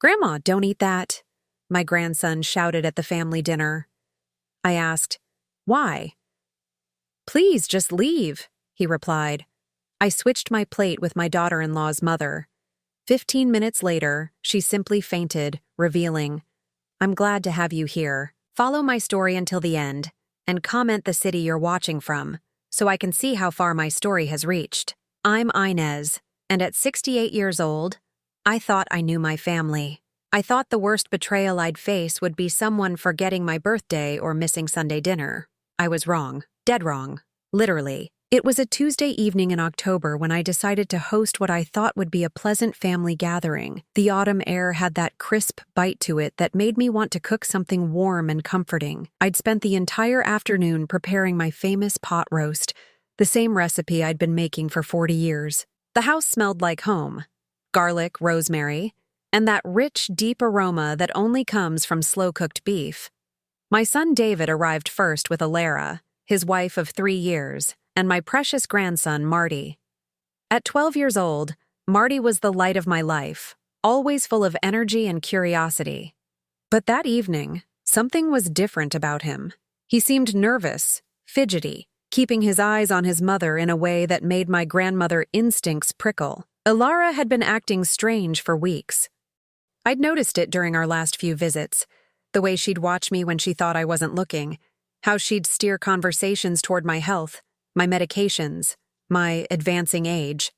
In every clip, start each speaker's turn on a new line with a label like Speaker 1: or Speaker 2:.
Speaker 1: "Grandma, don't eat that," my grandson shouted at the family dinner. I asked, "Why?" "Please, just leave," he replied. I switched my plate with my daughter-in-law's mother. 15 minutes later, she simply fainted, revealing, "I'm glad to have you here. Follow my story until the end, and comment the city you're watching from, so I can see how far my story has reached. I'm Inez, and at 68 years old, I thought I knew my family. I thought the worst betrayal I'd face would be someone forgetting my birthday or missing Sunday dinner. I was wrong. Dead wrong. Literally. It was a Tuesday evening in October when I decided to host what I thought would be a pleasant family gathering. The autumn air had that crisp bite to it that made me want to cook something warm and comforting. I'd spent the entire afternoon preparing my famous pot roast, the same recipe I'd been making for 40 years. The house smelled like home. Garlic, rosemary, and that rich, deep aroma that only comes from slow-cooked beef. My son David arrived first with Alara, his wife of 3 years, and my precious grandson, Marty. At 12 years old, Marty was the light of my life, always full of energy and curiosity. But that evening, something was different about him. He seemed nervous, fidgety, keeping his eyes on his mother in a way that made my grandmother instincts prickle. Alara had been acting strange for weeks. I'd noticed it during our last few visits, the way she'd watch me when she thought I wasn't looking, how she'd steer conversations toward my health, my medications, my advancing age.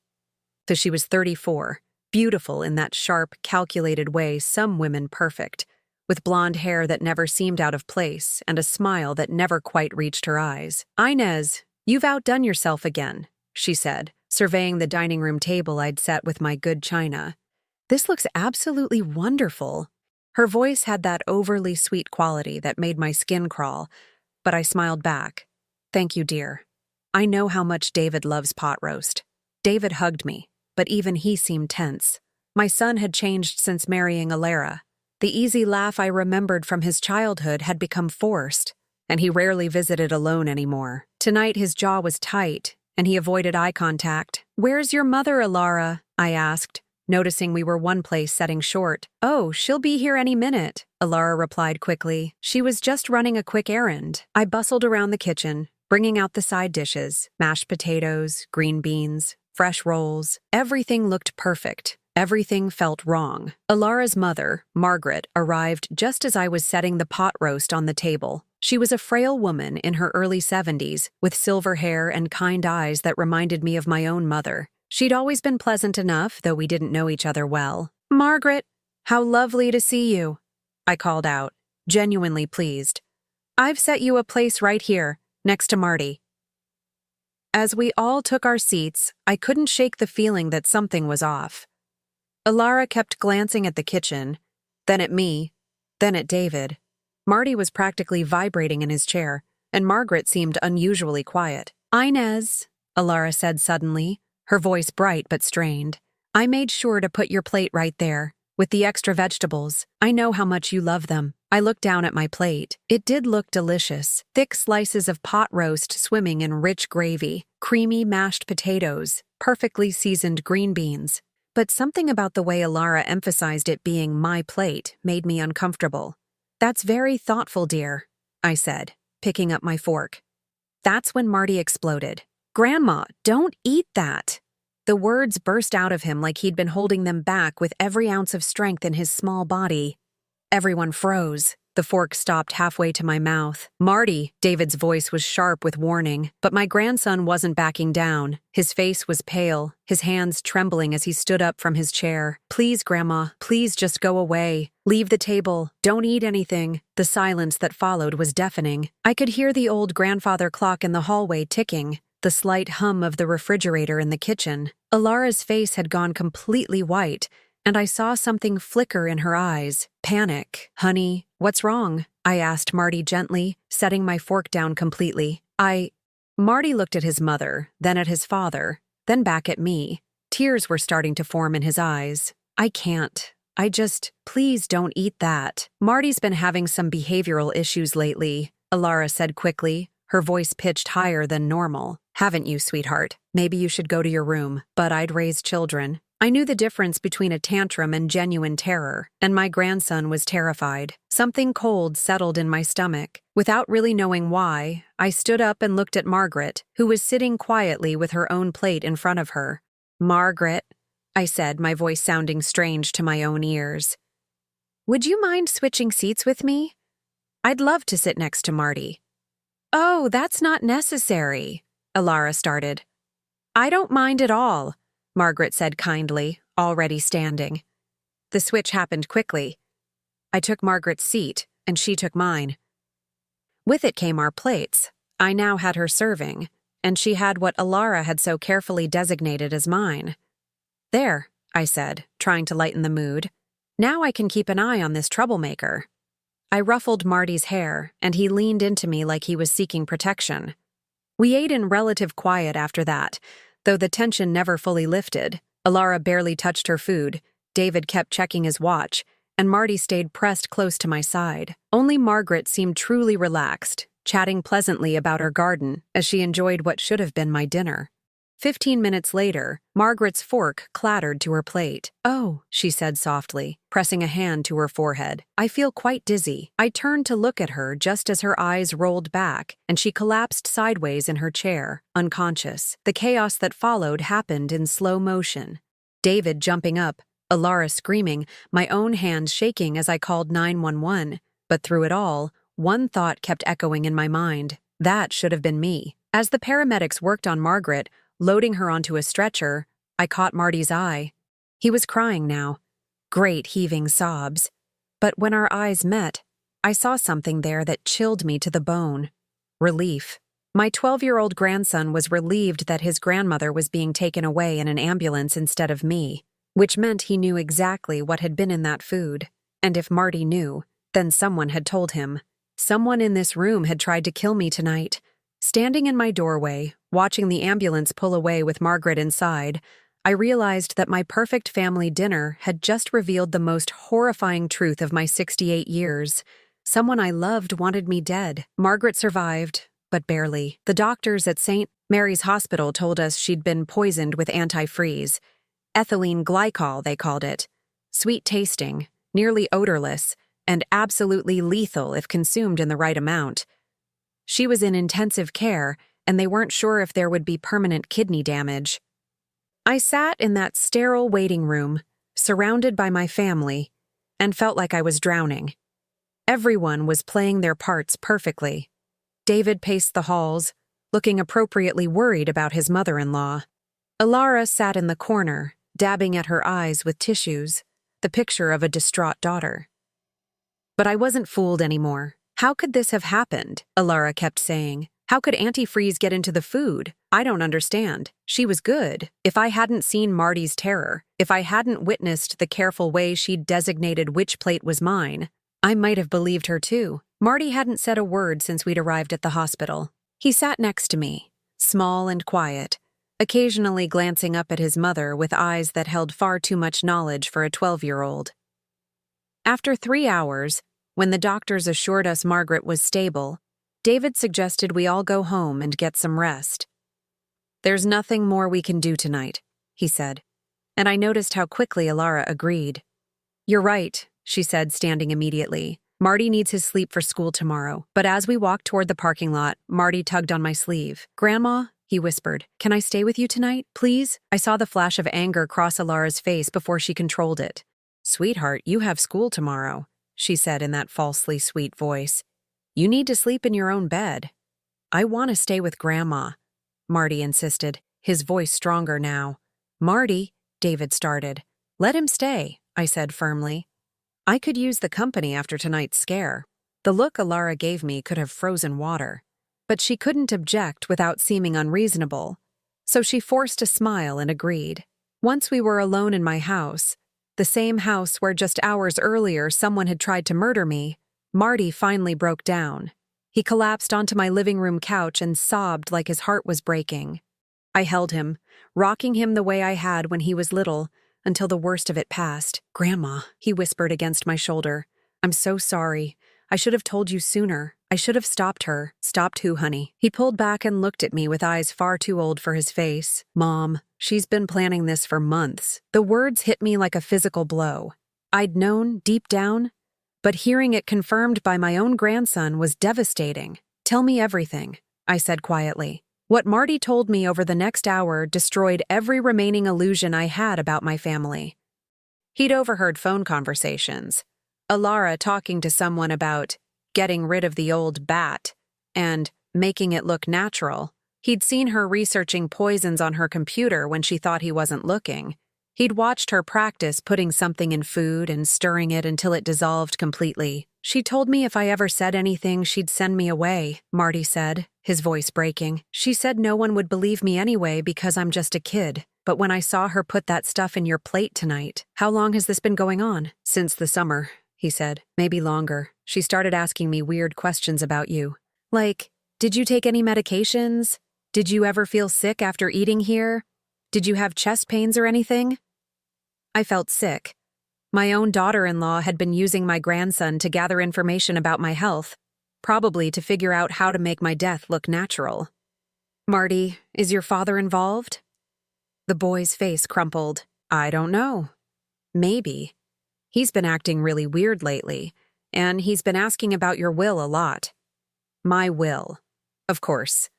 Speaker 1: So she was 34, beautiful in that sharp, calculated way some women perfect, with blonde hair that never seemed out of place and a smile that never quite reached her eyes. "Inez, you've outdone yourself again," she said, surveying the dining room table I'd set with my good china. "This looks absolutely wonderful." Her voice had that overly sweet quality that made my skin crawl, but I smiled back. "Thank you, dear. I know how much David loves pot roast." David hugged me, but even he seemed tense. My son had changed since marrying Alara. The easy laugh I remembered from his childhood had become forced, and he rarely visited alone anymore. Tonight his jaw was tight, and he avoided eye contact. "Where's your mother, Alara?" I asked, noticing we were one place setting short. "Oh, she'll be here any minute," Alara replied quickly. "She was just running a quick errand." I bustled around the kitchen, bringing out the side dishes, mashed potatoes, green beans, fresh rolls. Everything looked perfect. Everything felt wrong. Alara's mother, Margaret, arrived just as I was setting the pot roast on the table. She was a frail woman in her early 70s, with silver hair and kind eyes that reminded me of my own mother. She'd always been pleasant enough, though we didn't know each other well. "Margaret, how lovely to see you," I called out, genuinely pleased. "I've set you a place right here, next to Marty." As we all took our seats, I couldn't shake the feeling that something was off. Alara kept glancing at the kitchen, then at me, then at David. Marty was practically vibrating in his chair, and Margaret seemed unusually quiet. "Inez," Alara said suddenly, her voice bright but strained, "I made sure to put your plate right there, with the extra vegetables. I know how much you love them." I looked down at my plate. It did look delicious. Thick slices of pot roast swimming in rich gravy, creamy mashed potatoes, perfectly seasoned green beans. But something about the way Alara emphasized it being my plate made me uncomfortable. "That's very thoughtful, dear," I said, picking up my fork. That's when Marty exploded. "Grandma, don't eat that." The words burst out of him like he'd been holding them back with every ounce of strength in his small body. Everyone froze. The fork stopped halfway to my mouth. "Marty," David's voice was sharp with warning, but my grandson wasn't backing down. His face was pale, his hands trembling as he stood up from his chair. "Please, Grandma, please just go away. Leave the table. Don't eat anything." The silence that followed was deafening. I could hear the old grandfather clock in the hallway ticking, the slight hum of the refrigerator in the kitchen. Alara's face had gone completely white, and I saw something flicker in her eyes. Panic. "Honey, what's wrong?" I asked Marty gently, setting my fork down completely. Marty looked at his mother, then at his father, then back at me. Tears were starting to form in his eyes. "I can't. Please don't eat that." "Marty's been having some behavioral issues lately," Alara said quickly, her voice pitched higher than normal. "Haven't you, sweetheart? Maybe you should go to your room." But I'd raised children. I knew the difference between a tantrum and genuine terror, and my grandson was terrified. Something cold settled in my stomach. Without really knowing why, I stood up and looked at Margaret, who was sitting quietly with her own plate in front of her. "Margaret," I said, my voice sounding strange to my own ears. "Would you mind switching seats with me? I'd love to sit next to Marty." "Oh, that's not necessary," Alara started. "I don't mind at all," Margaret said kindly, already standing. The switch happened quickly. I took Margaret's seat, and she took mine. With it came our plates. I now had her serving, and she had what Alara had so carefully designated as mine. "There," I said, trying to lighten the mood. "Now I can keep an eye on this troublemaker." I ruffled Marty's hair, and he leaned into me like he was seeking protection. We ate in relative quiet after that, though the tension never fully lifted. Alara barely touched her food, David kept checking his watch, and Marty stayed pressed close to my side. Only Margaret seemed truly relaxed, chatting pleasantly about her garden as she enjoyed what should have been my dinner. 15 minutes later, Margaret's fork clattered to her plate. "Oh," she said softly, pressing a hand to her forehead. "I feel quite dizzy." I turned to look at her just as her eyes rolled back, and she collapsed sideways in her chair, unconscious. The chaos that followed happened in slow motion. David jumping up, Alara screaming, my own hands shaking as I called 911. But through it all, one thought kept echoing in my mind. That should have been me. As the paramedics worked on Margaret, loading her onto a stretcher, I caught Marty's eye. He was crying now. Great heaving sobs. But when our eyes met, I saw something there that chilled me to the bone. Relief. My 12-year-old grandson was relieved that his grandmother was being taken away in an ambulance instead of me, which meant he knew exactly what had been in that food. And if Marty knew, then someone had told him. Someone in this room had tried to kill me tonight. Standing in my doorway, watching the ambulance pull away with Margaret inside, I realized that my perfect family dinner had just revealed the most horrifying truth of my 68 years. Someone I loved wanted me dead. Margaret survived, but barely. The doctors at St. Mary's Hospital told us she'd been poisoned with antifreeze. Ethylene glycol, they called it. Sweet tasting, nearly odorless, and absolutely lethal if consumed in the right amount. She was in intensive care, and they weren't sure if there would be permanent kidney damage. I sat in that sterile waiting room, surrounded by my family, and felt like I was drowning. Everyone was playing their parts perfectly. David paced the halls, looking appropriately worried about his mother-in-law. Alara sat in the corner, dabbing at her eyes with tissues, the picture of a distraught daughter. But I wasn't fooled anymore. "How could this have happened?" Alara kept saying. "How could antifreeze get into the food? I don't understand. She was good." If I hadn't seen Marty's terror, if I hadn't witnessed the careful way she'd designated which plate was mine, I might have believed her too. Marty hadn't said a word since we'd arrived at the hospital. He sat next to me, small and quiet, occasionally glancing up at his mother with eyes that held far too much knowledge for a 12-year-old. After 3 hours, when the doctors assured us Margaret was stable, David suggested we all go home and get some rest. "There's nothing more we can do tonight," he said, and I noticed how quickly Alara agreed. "You're right," she said, standing immediately. "Marty needs his sleep for school tomorrow." But as we walked toward the parking lot, Marty tugged on my sleeve. "Grandma," he whispered, "can I stay with you tonight, please?" I saw the flash of anger cross Alara's face before she controlled it. "Sweetheart, you have school tomorrow," she said in that falsely sweet voice. "You need to sleep in your own bed." "I want to stay with Grandma," Marty insisted, his voice stronger now. "Marty," David started. "Let him stay," I said firmly. I could use the company after tonight's scare. The look Alara gave me could have frozen water. But she couldn't object without seeming unreasonable, so she forced a smile and agreed. Once we were alone in my house, the same house where just hours earlier someone had tried to murder me, Marty finally broke down. He collapsed onto my living room couch and sobbed like his heart was breaking. I held him, rocking him the way I had when he was little, until the worst of it passed. "Grandma," he whispered against my shoulder, "I'm so sorry. I should have told you sooner. I should have stopped her. Stopped who, honey? He pulled back and looked at me with eyes far too old for his face. Mom, she's been planning this for months. The words hit me like a physical blow. I'd known, deep down, but hearing it confirmed by my own grandson was devastating. Tell me everything, I said quietly. What Marty told me over the next hour destroyed every remaining illusion I had about my family. He'd overheard phone conversations. Alara talking to someone about getting rid of the old bat and making it look natural. He'd seen her researching poisons on her computer when she thought he wasn't looking. He'd watched her practice putting something in food and stirring it until it dissolved completely. She told me if I ever said anything, she'd send me away, Marty said, his voice breaking. She said no one would believe me anyway because I'm just a kid. But when I saw her put that stuff in your plate tonight, how long has this been going on? Since the summer, he said. Maybe longer. She started asking me weird questions about you. Like, did you take any medications? Did you ever feel sick after eating here? Did you have chest pains or anything? I felt sick. My own daughter-in-law had been using my grandson to gather information about my health, probably to figure out how to make my death look natural. Marty, is your father involved? The boy's face crumpled. I don't know. Maybe. He's been acting really weird lately, and he's been asking about your will a lot. My will. Of course.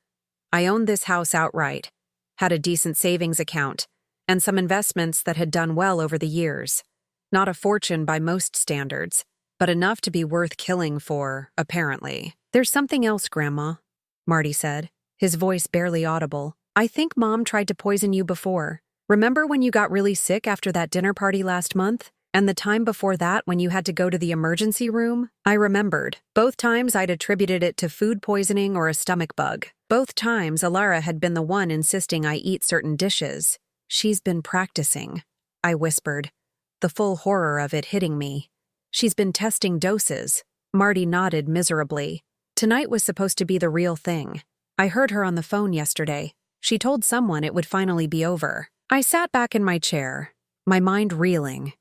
Speaker 1: I owned this house outright, had a decent savings account, and some investments that had done well over the years. Not a fortune by most standards, but enough to be worth killing for, apparently. There's something else, Grandma, Marty said, his voice barely audible. I think Mom tried to poison you before. Remember when you got really sick after that dinner party last month? And the time before that when you had to go to the emergency room? I remembered. Both times I'd attributed it to food poisoning or a stomach bug. Both times Alara had been the one insisting I eat certain dishes. She's been practicing, I whispered, the full horror of it hitting me. She's been testing doses. Marty nodded miserably. Tonight was supposed to be the real thing. I heard her on the phone yesterday. She told someone it would finally be over. I sat back in my chair, my mind reeling.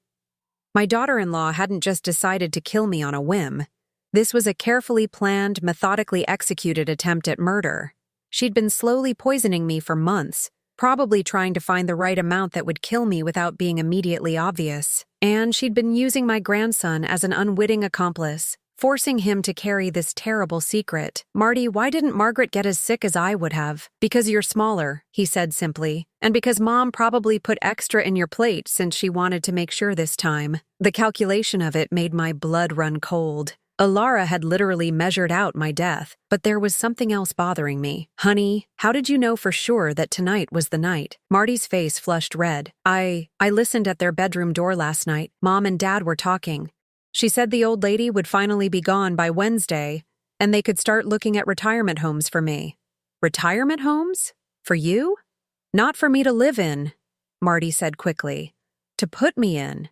Speaker 1: My daughter-in-law hadn't just decided to kill me on a whim. This was a carefully planned, methodically executed attempt at murder. She'd been slowly poisoning me for months, probably trying to find the right amount that would kill me without being immediately obvious. And she'd been using my grandson as an unwitting accomplice, forcing him to carry this terrible secret. Marty, why didn't Margaret get as sick as I would have? Because you're smaller, he said simply, and because Mom probably put extra in your plate since she wanted to make sure this time. The calculation of it made my blood run cold. Alara had literally measured out my death, but there was something else bothering me. Honey, how did you know for sure that tonight was the night? Marty's face flushed red. I listened at their bedroom door last night. Mom and Dad were talking. She said the old lady would finally be gone by Wednesday, and they could start looking at retirement homes for me. Retirement homes? For you? Not for me to live in, Marty said quickly. To put me in.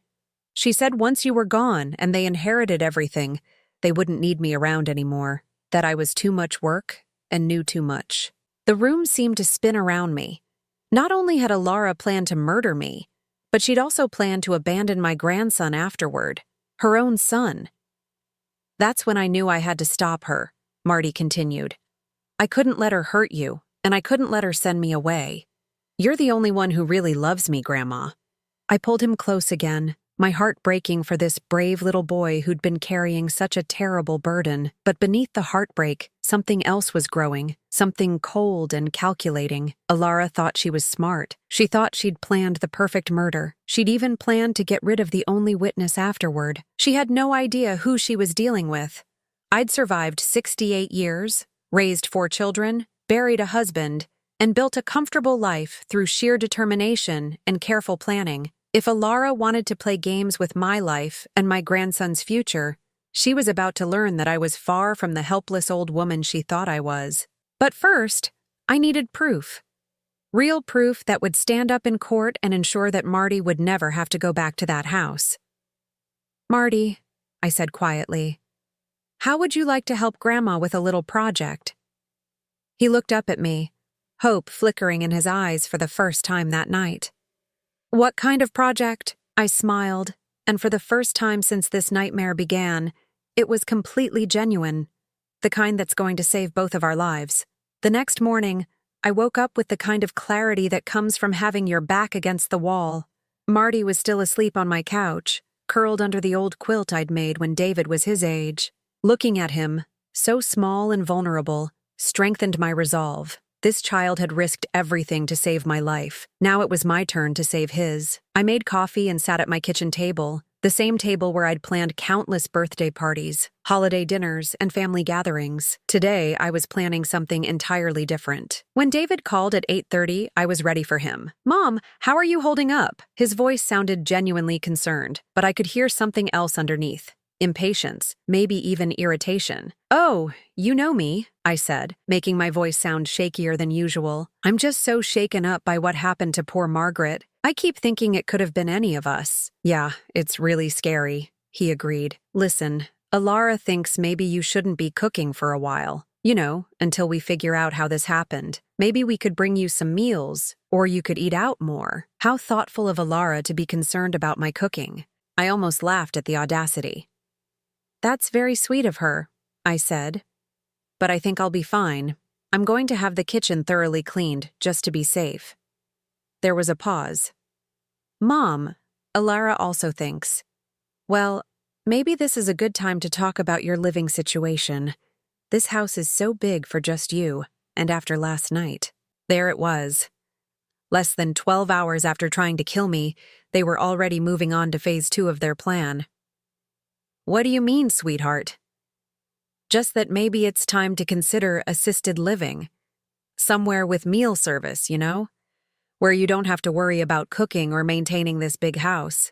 Speaker 1: She said once you were gone and they inherited everything, they wouldn't need me around anymore, that I was too much work and knew too much. The room seemed to spin around me. Not only had Alara planned to murder me, but she'd also planned to abandon my grandson afterward. Her own son. That's when I knew I had to stop her, Marty continued. I couldn't let her hurt you, and I couldn't let her send me away. You're the only one who really loves me, Grandma. I pulled him close again, my heart breaking for this brave little boy who'd been carrying such a terrible burden. But beneath the heartbreak, something else was growing, something cold and calculating. Alara thought she was smart. She thought she'd planned the perfect murder. She'd even planned to get rid of the only witness afterward. She had no idea who she was dealing with. I'd survived 68 years, raised 4 children, buried a husband, and built a comfortable life through sheer determination and careful planning. If Alara wanted to play games with my life and my grandson's future, she was about to learn that I was far from the helpless old woman she thought I was. But first, I needed proof. Real proof that would stand up in court and ensure that Marty would never have to go back to that house. Marty, I said quietly, how would you like to help Grandma with a little project? He looked up at me, hope flickering in his eyes for the first time that night. What kind of project? I smiled, and for the first time since this nightmare began, It was completely genuine, the kind that's going to save both of our lives. The next morning, I woke up with the kind of clarity that comes from having your back against the wall. Marty was still asleep on my couch, curled under the old quilt I'd made when David was his age. Looking at him, so small and vulnerable, strengthened my resolve. This child had risked everything to save my life. Now it was my turn to save his. I made coffee and sat at my kitchen table, the same table where I'd planned countless birthday parties, holiday dinners, and family gatherings. Today, I was planning something entirely different. When David called at 8:30, I was ready for him. "Mom, how are you holding up?" His voice sounded genuinely concerned, but I could hear something else underneath. Impatience, maybe even irritation. "Oh, you know me," I said, making my voice sound shakier than usual. "I'm just so shaken up by what happened to poor Margaret. I keep thinking it could have been any of us." "Yeah, it's really scary," he agreed. "Listen, Alara thinks maybe you shouldn't be cooking for a while. You know, until we figure out how this happened. Maybe we could bring you some meals, or you could eat out more." How thoughtful of Alara to be concerned about my cooking. I almost laughed at the audacity. "That's very sweet of her," I said. "But I think I'll be fine. I'm going to have the kitchen thoroughly cleaned, just to be safe." There was a pause. "Mom," Alara also thinks. "Well, maybe this is a good time to talk about your living situation. This house is so big for just you, and after last night." There it was. Less than 12 hours after trying to kill me, they were already moving on to phase 2 of their plan. "What do you mean, sweetheart?" "Just that maybe it's time to consider assisted living. Somewhere with meal service, you know? Where you don't have to worry about cooking or maintaining this big house."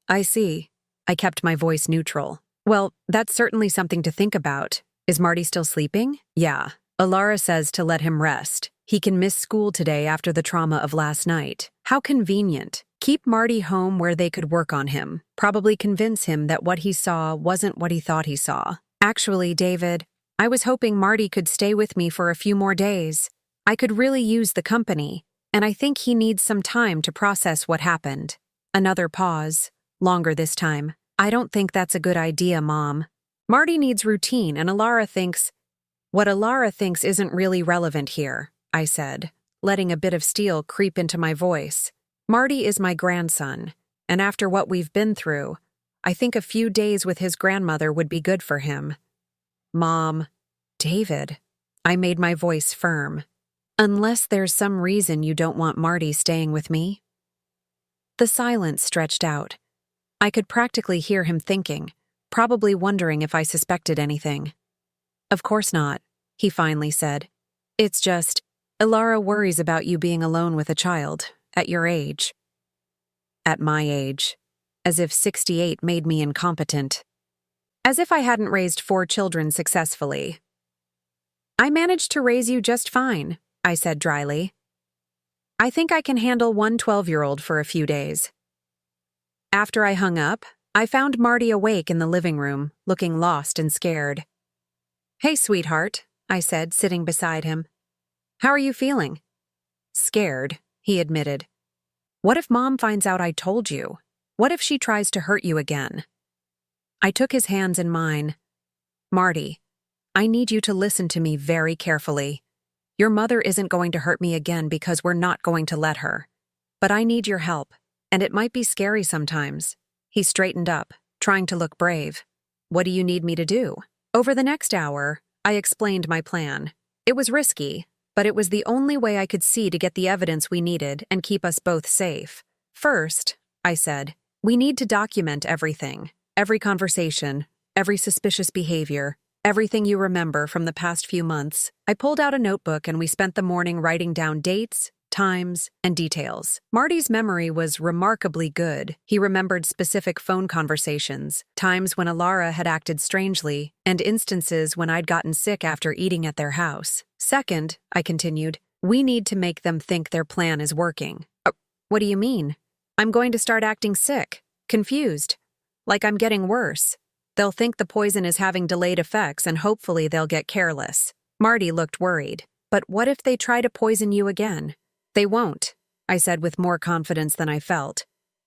Speaker 1: "I see." I kept my voice neutral. "Well, that's certainly something to think about. Is Marty still sleeping?" "Yeah. Alara says to let him rest. He can miss school today after the trauma of last night." How convenient. Keep Marty home where they could work on him. Probably convince him that what he saw wasn't what he thought he saw. "Actually, David, I was hoping Marty could stay with me for a few more days. I could really use the company, and I think he needs some time to process what happened." Another pause, longer this time. "I don't think that's a good idea, Mom. Marty needs routine, and Alara thinks—" "What Alara thinks isn't really relevant here," I said, letting a bit of steel creep into my voice. "Marty is my grandson, and after what we've been through, I think a few days with his grandmother would be good for him." "Mom." "David." I made my voice firm. "Unless there's some reason you don't want Marty staying with me?" The silence stretched out. I could practically hear him thinking, probably wondering if I suspected anything. "Of course not," he finally said. "It's just, Alara worries about you being alone with a child, at your age." At my age. As if 68 made me incompetent. As if I hadn't raised 4 children successfully. "I managed to raise you just fine," I said dryly. "I think I can handle one 12-year-old for a few days." After I hung up, I found Marty awake in the living room, looking lost and scared. "Hey, sweetheart," I said, sitting beside him. "How are you feeling?" "Scared," he admitted. "What if Mom finds out I told you? What if she tries to hurt you again?" I took his hands in mine. "Marty, I need you to listen to me very carefully. Your mother isn't going to hurt me again because we're not going to let her. But I need your help, and it might be scary sometimes." He straightened up, trying to look brave. "What do you need me to do?" Over the next hour, I explained my plan. It was risky, but it was the only way I could see to get the evidence we needed and keep us both safe. "First," I said, "we need to document everything. Every conversation, every suspicious behavior, everything you remember from the past few months." I pulled out a notebook and we spent the morning writing down dates, times, and details. Marty's memory was remarkably good. He remembered specific phone conversations, times when Alara had acted strangely, and instances when I'd gotten sick after eating at their house. "Second," I continued, "we need to make them think their plan is working." What do you mean?" "I'm going to start acting sick, confused, like I'm getting worse. They'll think the poison is having delayed effects and hopefully they'll get careless." Marty looked worried. "But what if they try to poison you again?" "They won't," I said with more confidence than I felt.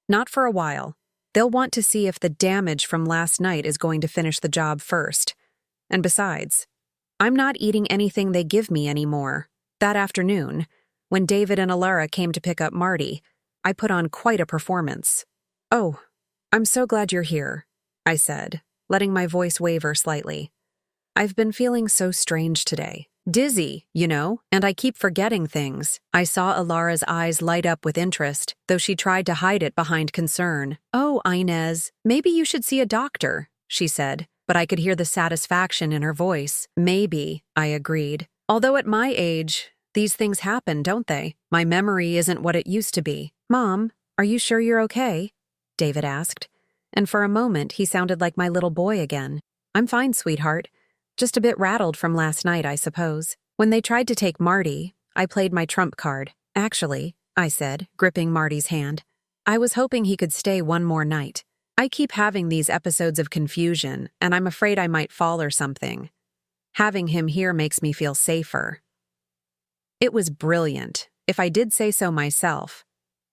Speaker 1: "Not for a while. They'll want to see if the damage from last night is going to finish the job first. And besides, I'm not eating anything they give me anymore. That afternoon, when David and Alara came to pick up Marty, I put on quite a performance. "Oh, I'm so glad you're here," I said, letting my voice waver slightly. "I've been feeling so strange today. Dizzy, and I keep forgetting things." I saw Alara's eyes light up with interest, though she tried to hide it behind concern. "Oh, Inez, maybe you should see a doctor," she said, but I could hear the satisfaction in her voice. "Maybe," I agreed. Although at my age, these things happen, don't they? My memory isn't what it used to be. "Mom, are you sure you're okay?" David asked, and for a moment he sounded like my little boy again. "I'm fine, sweetheart. Just a bit rattled from last night, I suppose." When they tried to take Marty, I played my trump card. "Actually," I said, gripping Marty's hand, "I was hoping he could stay one more night. I keep having these episodes of confusion, and I'm afraid I might fall or something. Having him here makes me feel safer." It was brilliant, if I did say so myself.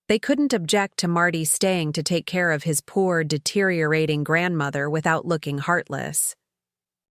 Speaker 1: They couldn't object to Marty staying to take care of his poor, deteriorating grandmother without looking heartless.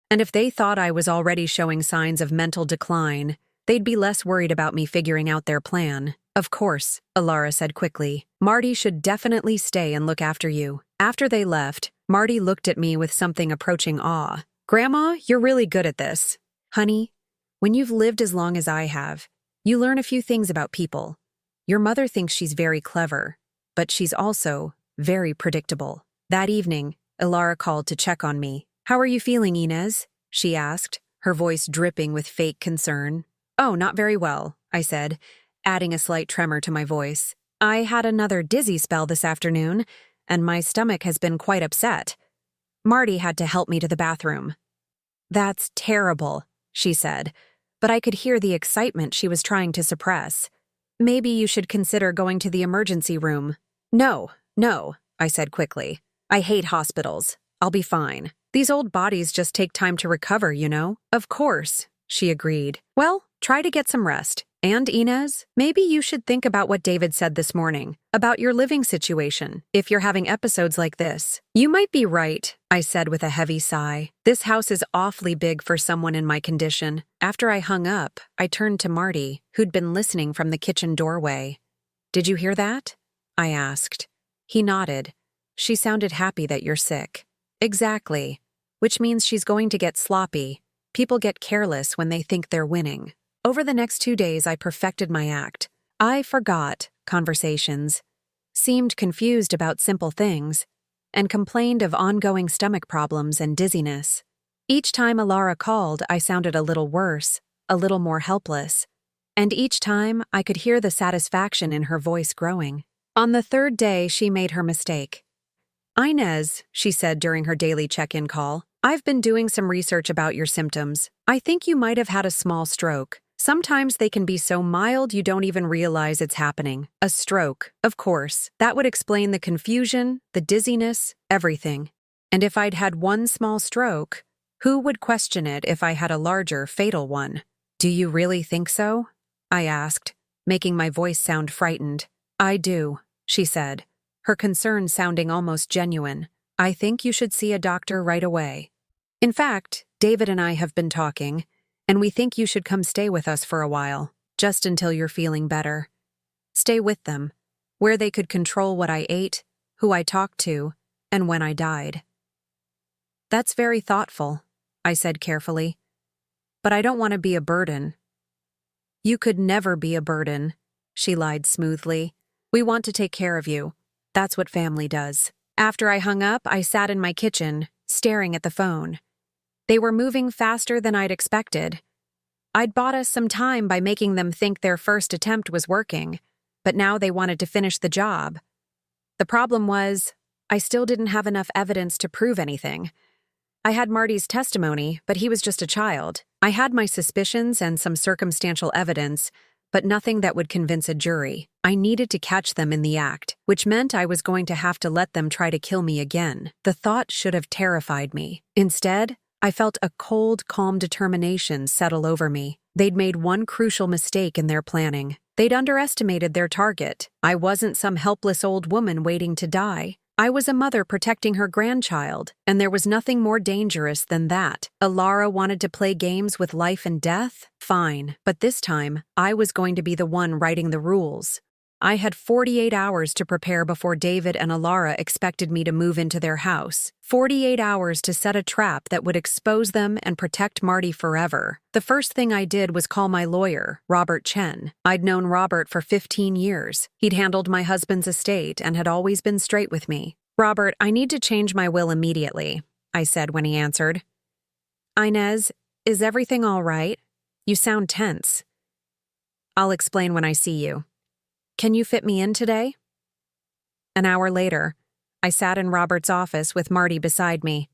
Speaker 1: And if they thought I was already showing signs of mental decline, they'd be less worried about me figuring out their plan. "Of course," Alara said quickly. "Marty should definitely stay and look after you." After they left, Marty looked at me with something approaching awe. "Grandma, you're really good at this." "Honey, when you've lived as long as I have, you learn a few things about people. Your mother thinks she's very clever, but she's also very predictable." That evening, Alara called to check on me. "How are you feeling, Inez?" she asked, her voice dripping with fake concern. "Oh, not very well," I said, adding a slight tremor to my voice. "I had another dizzy spell this afternoon, and my stomach has been quite upset. Marty had to help me to the bathroom." "That's terrible," she said, but I could hear the excitement she was trying to suppress. "Maybe you should consider going to the emergency room." No, I said quickly. "I hate hospitals. I'll be fine. These old bodies just take time to recover, "Of course," she agreed. "Well, try to get some rest. And Inez, maybe you should think about what David said this morning, about your living situation, if you're having episodes like this." "You might be right," I said with a heavy sigh. "This house is awfully big for someone in my condition." After I hung up, I turned to Marty, who'd been listening from the kitchen doorway. "Did you hear that?" I asked. He nodded. "She sounded happy that you're sick." "Exactly. Which means she's going to get sloppy. People get careless when they think they're winning." Over the next 2 days, I perfected my act. I forgot conversations, seemed confused about simple things, and complained of ongoing stomach problems and dizziness. Each time Alara called, I sounded a little worse, a little more helpless, and each time I could hear the satisfaction in her voice growing. On the 3rd day, she made her mistake. "Inez," she said during her daily check-in call, "I've been doing some research about your symptoms. I think you might have had a small stroke. Sometimes they can be so mild you don't even realize it's happening. A stroke, of course. That would explain the confusion, the dizziness, everything. And if I'd had one small stroke, who would question it if I had a larger, fatal one?" "Do you really think so?" I asked, making my voice sound frightened. "I do," she said, her concern sounding almost genuine. "I think you should see a doctor right away. In fact, David and I have been talking, and we think you should come stay with us for a while, just until you're feeling better. Stay with them, where they could control what I ate, who I talked to, and when I died." "That's very thoughtful," I said carefully. "But I don't want to be a burden." "You could never be a burden," she lied smoothly. "We want to take care of you. That's what family does." After I hung up, I sat in my kitchen, staring at the phone. They were moving faster than I'd expected. I'd bought us some time by making them think their first attempt was working, but now they wanted to finish the job. The problem was, I still didn't have enough evidence to prove anything. I had Marty's testimony, but he was just a child. I had my suspicions and some circumstantial evidence, but nothing that would convince a jury. I needed to catch them in the act, which meant I was going to have to let them try to kill me again. The thought should have terrified me. Instead, I felt a cold, calm determination settle over me. They'd made one crucial mistake in their planning. They'd underestimated their target. I wasn't some helpless old woman waiting to die. I was a mother protecting her grandchild, and there was nothing more dangerous than that. Alara wanted to play games with life and death? Fine, but this time, I was going to be the one writing the rules. I had 48 hours to prepare before David and Alara expected me to move into their house. 48 hours to set a trap that would expose them and protect Marty forever. The first thing I did was call my lawyer, Robert Chen. I'd known Robert for 15 years. He'd handled my husband's estate and had always been straight with me. "Robert, I need to change my will immediately," I said when he answered. "Inez, is everything all right? You sound tense." "I'll explain when I see you. Can you fit me in today?" An hour later, I sat in Robert's office with Marty beside me.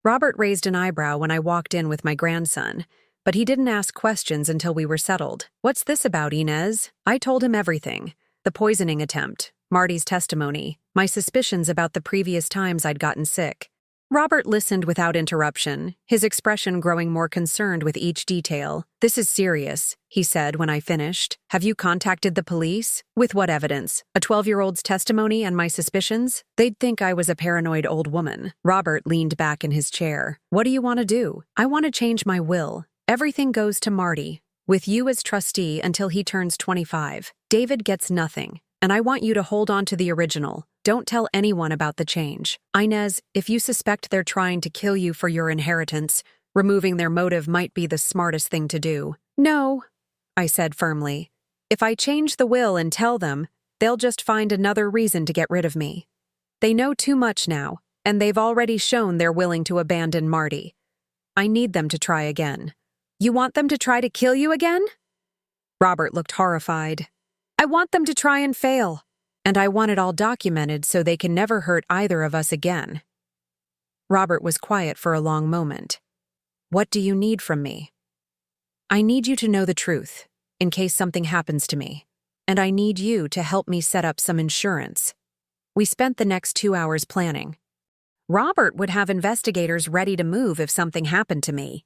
Speaker 1: Robert raised an eyebrow when I walked in with my grandson, but he didn't ask questions until we were settled. "What's this about, Inez?" I told him everything. The poisoning attempt, Marty's testimony, my suspicions about the previous times I'd gotten sick. Robert listened without interruption, his expression growing more concerned with each detail. "This is serious," he said when I finished. "Have you contacted the police? With what evidence? A 12-year-old's testimony and my suspicions? They'd think I was a paranoid old woman." Robert leaned back in his chair. "What do you want to do?" "I want to change my will. Everything goes to Marty, with you as trustee until he turns 25. David gets nothing, and I want you to hold on to the original. Don't tell anyone about the change. Inez, if you suspect they're trying to kill you for your inheritance, removing their motive might be the smartest thing to do." "No," I said firmly. "If I change the will and tell them, they'll just find another reason to get rid of me. They know too much now, and they've already shown they're willing to abandon Marty. I need them to try again." "You want them to try to kill you again?" Robert looked horrified. "I want them to try and fail. And I want it all documented so they can never hurt either of us again." Robert was quiet for a long moment. "What do you need from me?" "I need you to know the truth, in case something happens to me. And I need you to help me set up some insurance." We spent the next 2 hours planning. Robert would have investigators ready to move if something happened to me.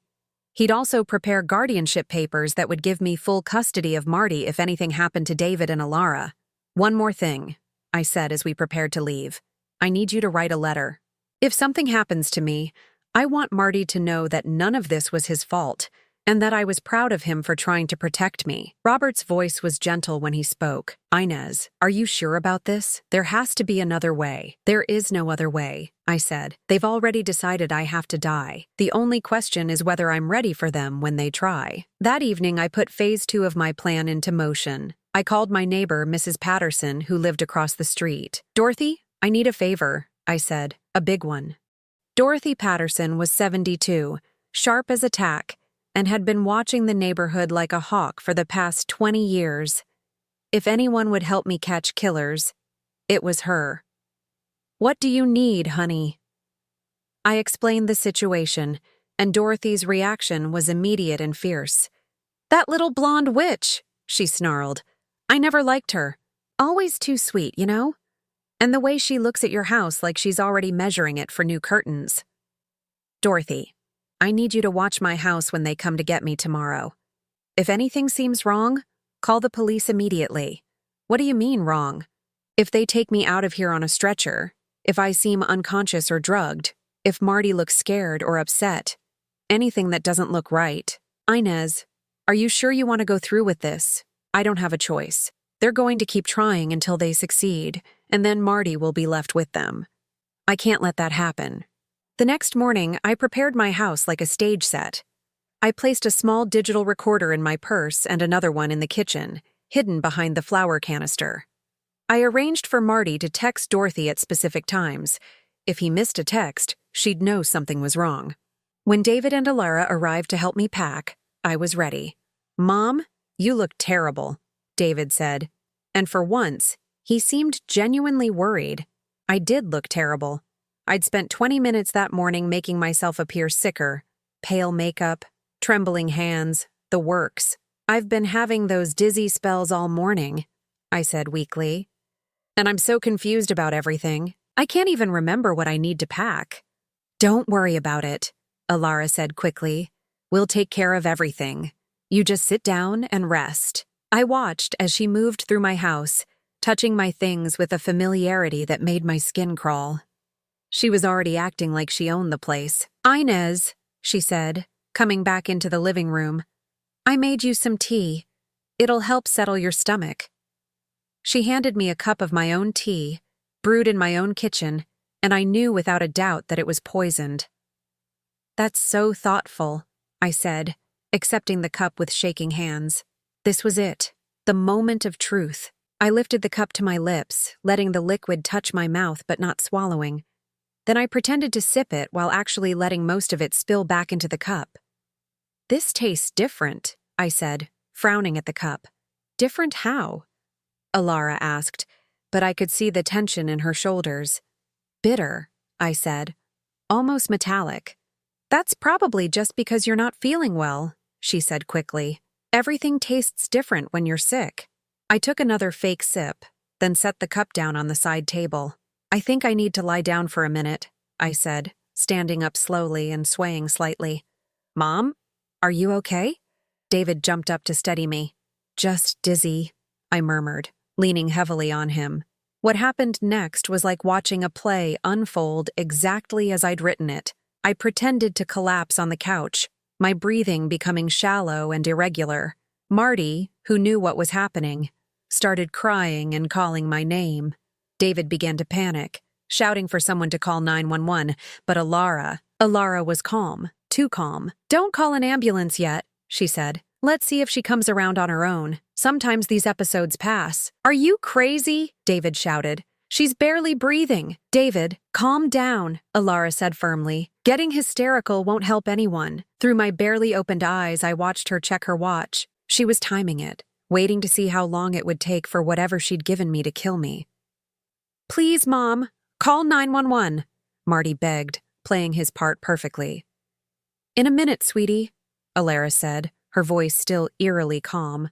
Speaker 1: He'd also prepare guardianship papers that would give me full custody of Marty if anything happened to David and Alara. "One more thing," I said as we prepared to leave. "I need you to write a letter. If something happens to me, I want Marty to know that none of this was his fault, and that I was proud of him for trying to protect me." Robert's voice was gentle when he spoke. "Inez, are you sure about this? There has to be another way." "There is no other way," I said. "They've already decided I have to die. The only question is whether I'm ready for them when they try." That evening, I put phase 2 of my plan into motion. I called my neighbor, Mrs. Patterson, who lived across the street. "Dorothy, I need a favor," I said. "A big one." Dorothy Patterson was 72, sharp as a tack, and had been watching the neighborhood like a hawk for the past 20 years. If anyone would help me catch killers, it was her. "What do you need, honey?" I explained the situation, and Dorothy's reaction was immediate and fierce. "That little blonde witch," she snarled. "I never liked her. Always too sweet, you know? And the way she looks at your house like she's already measuring it for new curtains." "Dorothy, I need you to watch my house when they come to get me tomorrow. If anything seems wrong, call the police immediately." "What do you mean wrong?" "If they take me out of here on a stretcher, if I seem unconscious or drugged, if Marty looks scared or upset, anything that doesn't look right." "Inez, are you sure you want to go through with this? I don't have a choice. They're going to keep trying until they succeed, and then Marty will be left with them. I can't let that happen." The next morning, I prepared my house like a stage set. I placed a small digital recorder in my purse and another one in the kitchen, hidden behind the flour canister. I arranged for Marty to text Dorothy at specific times. If he missed a text, she'd know something was wrong. When David and Alara arrived to help me pack, I was ready. "Mom, you look terrible," David said. And for once, he seemed genuinely worried. I did look terrible. I'd spent 20 minutes that morning making myself appear sicker. Pale makeup, trembling hands, the works. "I've been having those dizzy spells all morning," I said weakly. "And I'm so confused about everything. I can't even remember what I need to pack." "Don't worry about it," Alara said quickly. "We'll take care of everything. You just sit down and rest." I watched as she moved through my house, touching my things with a familiarity that made my skin crawl. She was already acting like she owned the place. "Inez," she said, coming back into the living room. "I made you some tea. It'll help settle your stomach." She handed me a cup of my own tea, brewed in my own kitchen, and I knew without a doubt that it was poisoned. "That's so thoughtful," I said, accepting the cup with shaking hands. This was it, the moment of truth. I lifted the cup to my lips, letting the liquid touch my mouth but not swallowing. Then I pretended to sip it while actually letting most of it spill back into the cup. "This tastes different," I said, frowning at the cup. "Different how?" Alara asked, but I could see the tension in her shoulders. "Bitter," I said, "almost metallic." "That's probably just because you're not feeling well," she said quickly. "Everything tastes different when you're sick." I took another fake sip, then set the cup down on the side table. "I think I need to lie down for a minute," I said, standing up slowly and swaying slightly. "Mom, are you okay?" David jumped up to steady me. "Just dizzy," I murmured, leaning heavily on him. What happened next was like watching a play unfold exactly as I'd written it. I pretended to collapse on the couch, my breathing becoming shallow and irregular. Marty, who knew what was happening, started crying and calling my name. David began to panic, shouting for someone to call 911, but Alara was calm, too calm. "Don't call an ambulance yet," she said. "Let's see if she comes around on her own. Sometimes these episodes pass." "Are you crazy?" David shouted. "She's barely breathing." "David, calm down," Alara said firmly. "Getting hysterical won't help anyone." Through my barely opened eyes, I watched her check her watch. She was timing it, waiting to see how long it would take for whatever she'd given me to kill me. "Please, Mom, call 911, Marty begged, playing his part perfectly. "In a minute, sweetie," Alara said, her voice still eerily calm.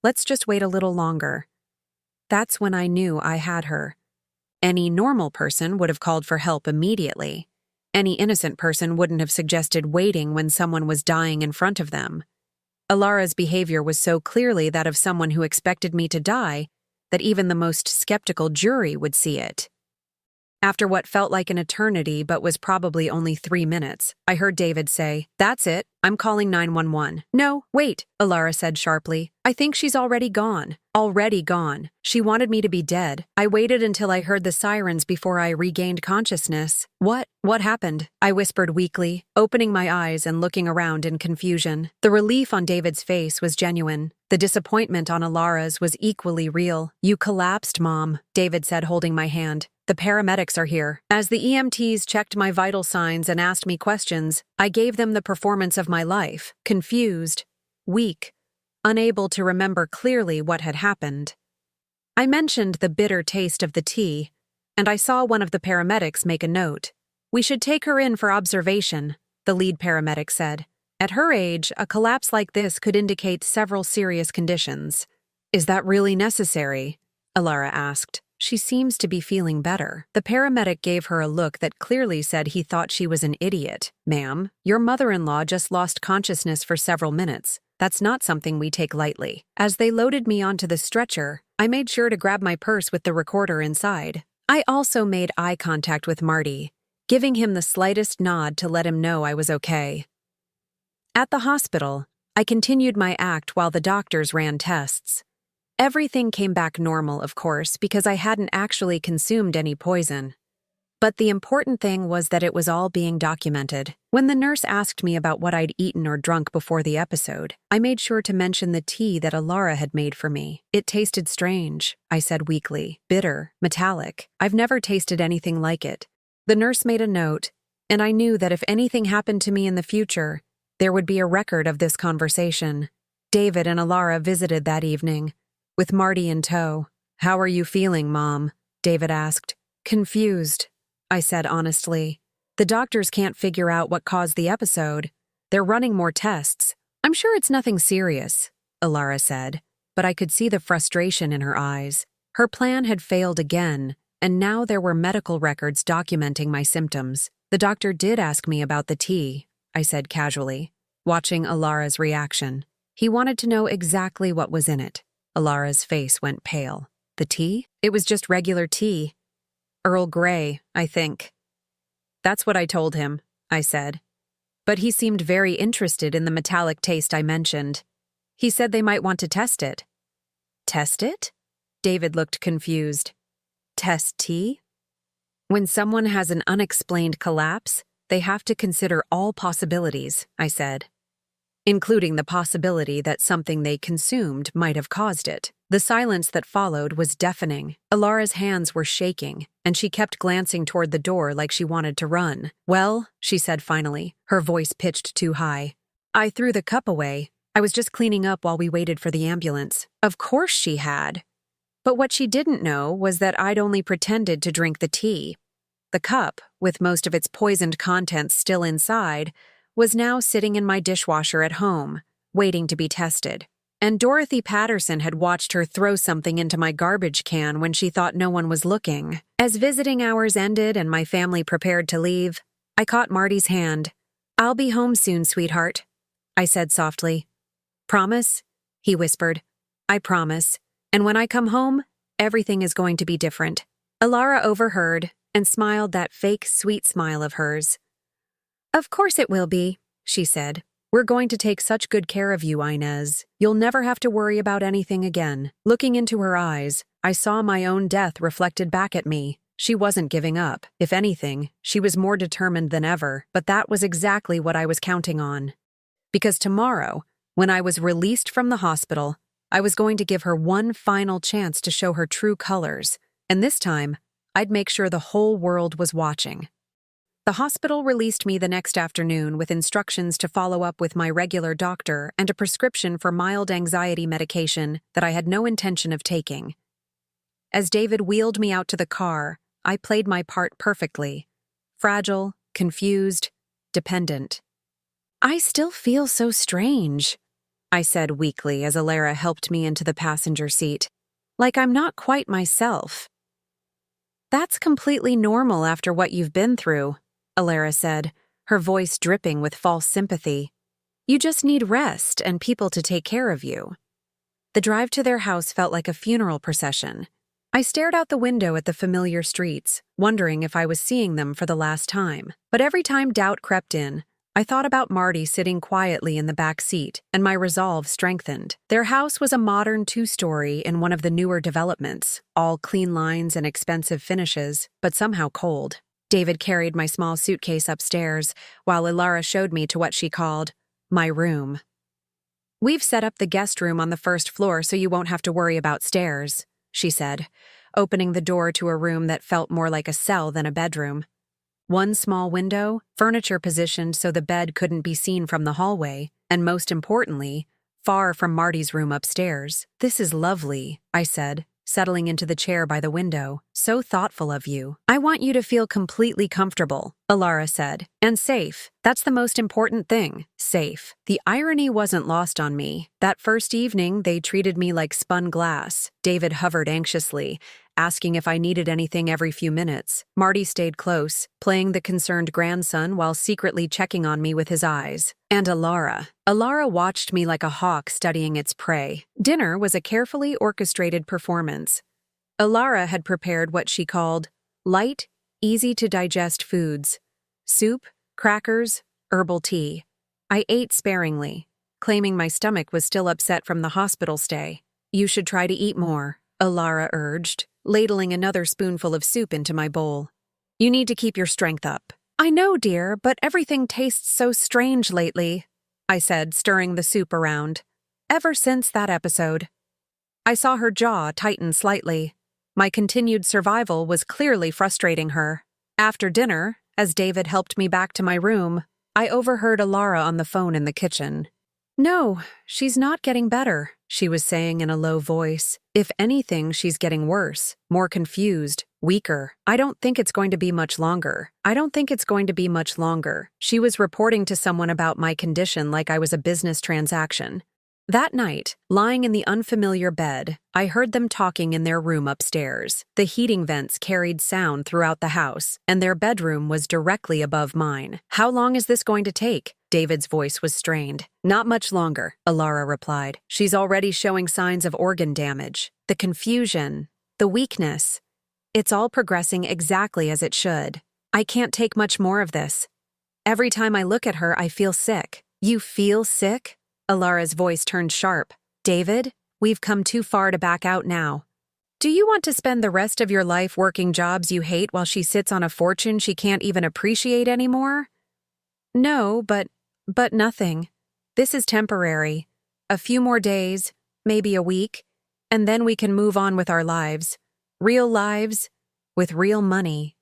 Speaker 1: "Let's just wait a little longer." That's when I knew I had her. Any normal person would have called for help immediately. Any innocent person wouldn't have suggested waiting when someone was dying in front of them. Alara's behavior was so clearly that of someone who expected me to die that even the most skeptical jury would see it. After what felt like an eternity but was probably only 3 minutes, I heard David say, "That's it, I'm calling 911. "No, wait," Alara said sharply. "I think she's already gone. Already gone. She wanted me to be dead. I waited until I heard the sirens before I regained consciousness." What happened?" I whispered weakly, opening my eyes and looking around in confusion. The relief on David's face was genuine. The disappointment on Alara's was equally real. "You collapsed, Mom," David said, holding my hand. "The paramedics are here." As the EMTs checked my vital signs and asked me questions, I gave them the performance of my life, confused, weak, unable to remember clearly what had happened. I mentioned the bitter taste of the tea, and I saw one of the paramedics make a note. "We should take her in for observation," the lead paramedic said. "At her age, a collapse like this could indicate several serious conditions." "Is that really necessary?" Alara asked. "She seems to be feeling better." The paramedic gave her a look that clearly said he thought she was an idiot. "Ma'am, your mother-in-law just lost consciousness for several minutes. That's not something we take lightly." As they loaded me onto the stretcher, I made sure to grab my purse with the recorder inside. I also made eye contact with Marty, giving him the slightest nod to let him know I was okay. At the hospital, I continued my act while the doctors ran tests. Everything came back normal, of course, because I hadn't actually consumed any poison. But the important thing was that it was all being documented. When the nurse asked me about what I'd eaten or drunk before the episode, I made sure to mention the tea that Alara had made for me. "It tasted strange," I said weakly. "Bitter, metallic. I've never tasted anything like it." The nurse made a note, and I knew that if anything happened to me in the future, there would be a record of this conversation. David and Alara visited that evening, with Marty in tow. "How are you feeling, Mom?" David asked. "Confused," I said honestly. "The doctors can't figure out what caused the episode. They're running more tests." "I'm sure it's nothing serious," Alara said, but I could see the frustration in her eyes. Her plan had failed again, and now there were medical records documenting my symptoms. "The doctor did ask me about the tea," I said casually, watching Alara's reaction. "He wanted to know exactly what was in it." Alara's face went pale. The tea? It was just regular tea. Earl Grey, I think. That's what I told him, I said. But he seemed very interested in the metallic taste I mentioned. He said they might want to test it. Test it? David looked confused. Test tea? When someone has an unexplained collapse, they have to consider all possibilities, I said, including the possibility that something they consumed might have caused it. The silence that followed was deafening. Alara's hands were shaking, and she kept glancing toward the door like she wanted to run. Well, she said finally, her voice pitched too high. I threw the cup away. I was just cleaning up while we waited for the ambulance. Of course she had. But what she didn't know was that I'd only pretended to drink the tea. The cup, with most of its poisoned contents still inside, was now sitting in my dishwasher at home, waiting to be tested. And Dorothy Patterson had watched her throw something into my garbage can when she thought no one was looking. As visiting hours ended and my family prepared to leave, I caught Marty's hand. I'll be home soon, sweetheart, I said softly. Promise? He whispered. I promise. And when I come home, everything is going to be different. Alara overheard and smiled that fake, sweet smile of hers. Of course it will be, she said. We're going to take such good care of you, Inez. You'll never have to worry about anything again. Looking into her eyes, I saw my own death reflected back at me. She wasn't giving up. If anything, she was more determined than ever, but that was exactly what I was counting on. Because tomorrow, when I was released from the hospital, I was going to give her one final chance to show her true colors, and this time, I'd make sure the whole world was watching. The hospital released me the next afternoon with instructions to follow up with my regular doctor and a prescription for mild anxiety medication that I had no intention of taking. As David wheeled me out to the car, I played my part perfectly. Fragile, confused, dependent. I still feel so strange, I said weakly as Alara helped me into the passenger seat. Like I'm not quite myself. That's completely normal after what you've been through, Alara said, her voice dripping with false sympathy. You just need rest and people to take care of you. The drive to their house felt like a funeral procession. I stared out the window at the familiar streets, wondering if I was seeing them for the last time. But every time doubt crept in, I thought about Marty sitting quietly in the back seat, and my resolve strengthened. Their house was a modern two-story in one of the newer developments, all clean lines and expensive finishes, but somehow cold. David carried my small suitcase upstairs, while Alara showed me to what she called my room. We've set up the guest room on the first floor so you won't have to worry about stairs, she said, opening the door to a room that felt more like a cell than a bedroom. One small window, furniture positioned so the bed couldn't be seen from the hallway, and most importantly, far from Marty's room upstairs. This is lovely, I said, settling into the chair by the window. So thoughtful of you. I want you to feel completely comfortable, Alara said, and safe. That's the most important thing, safe. The irony wasn't lost on me. That first evening, they treated me like spun glass. David hovered anxiously, asking if I needed anything every few minutes. Marty stayed close, playing the concerned grandson while secretly checking on me with his eyes. And Alara. Alara watched me like a hawk studying its prey. Dinner was a carefully orchestrated performance. Alara had prepared what she called light, easy-to-digest foods. Soup, crackers, herbal tea. I ate sparingly, claiming my stomach was still upset from the hospital stay. You should try to eat more, Alara urged, ladling another spoonful of soup into my bowl. You need to keep your strength up. I know, dear, but everything tastes so strange lately, I said, stirring the soup around. Ever since that episode. I saw her jaw tighten slightly. My continued survival was clearly frustrating her. After dinner, as David helped me back to my room, I overheard Alara on the phone in the kitchen. No, she's not getting better, she was saying in a low voice. If anything, she's getting worse, more confused, weaker. I don't think it's going to be much longer. She was reporting to someone about my condition like I was a business transaction. That night, lying in the unfamiliar bed, I heard them talking in their room upstairs. The heating vents carried sound throughout the house, and their bedroom was directly above mine. How long is this going to take? David's voice was strained. Not much longer, Alara replied. She's already showing signs of organ damage. The confusion. The weakness. It's all progressing exactly as it should. I can't take much more of this. Every time I look at her, I feel sick. You feel sick? Alara's voice turned sharp. David, we've come too far to back out now. Do you want to spend the rest of your life working jobs you hate while she sits on a fortune she can't even appreciate anymore? No, but nothing. This is temporary. A few more days, maybe a week, and then we can move on with our lives. Real lives, with real money.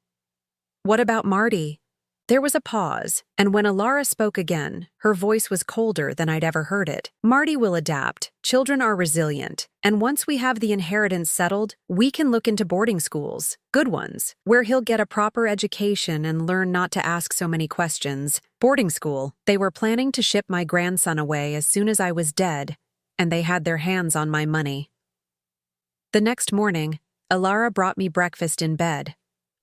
Speaker 1: What about Marty? There was a pause, and when Alara spoke again, her voice was colder than I'd ever heard it. Marty will adapt. Children are resilient. And once we have the inheritance settled, we can look into boarding schools. Good ones, where he'll get a proper education and learn not to ask so many questions. Boarding school. They were planning to ship my grandson away as soon as I was dead, and they had their hands on my money. The next morning, Alara brought me breakfast in bed.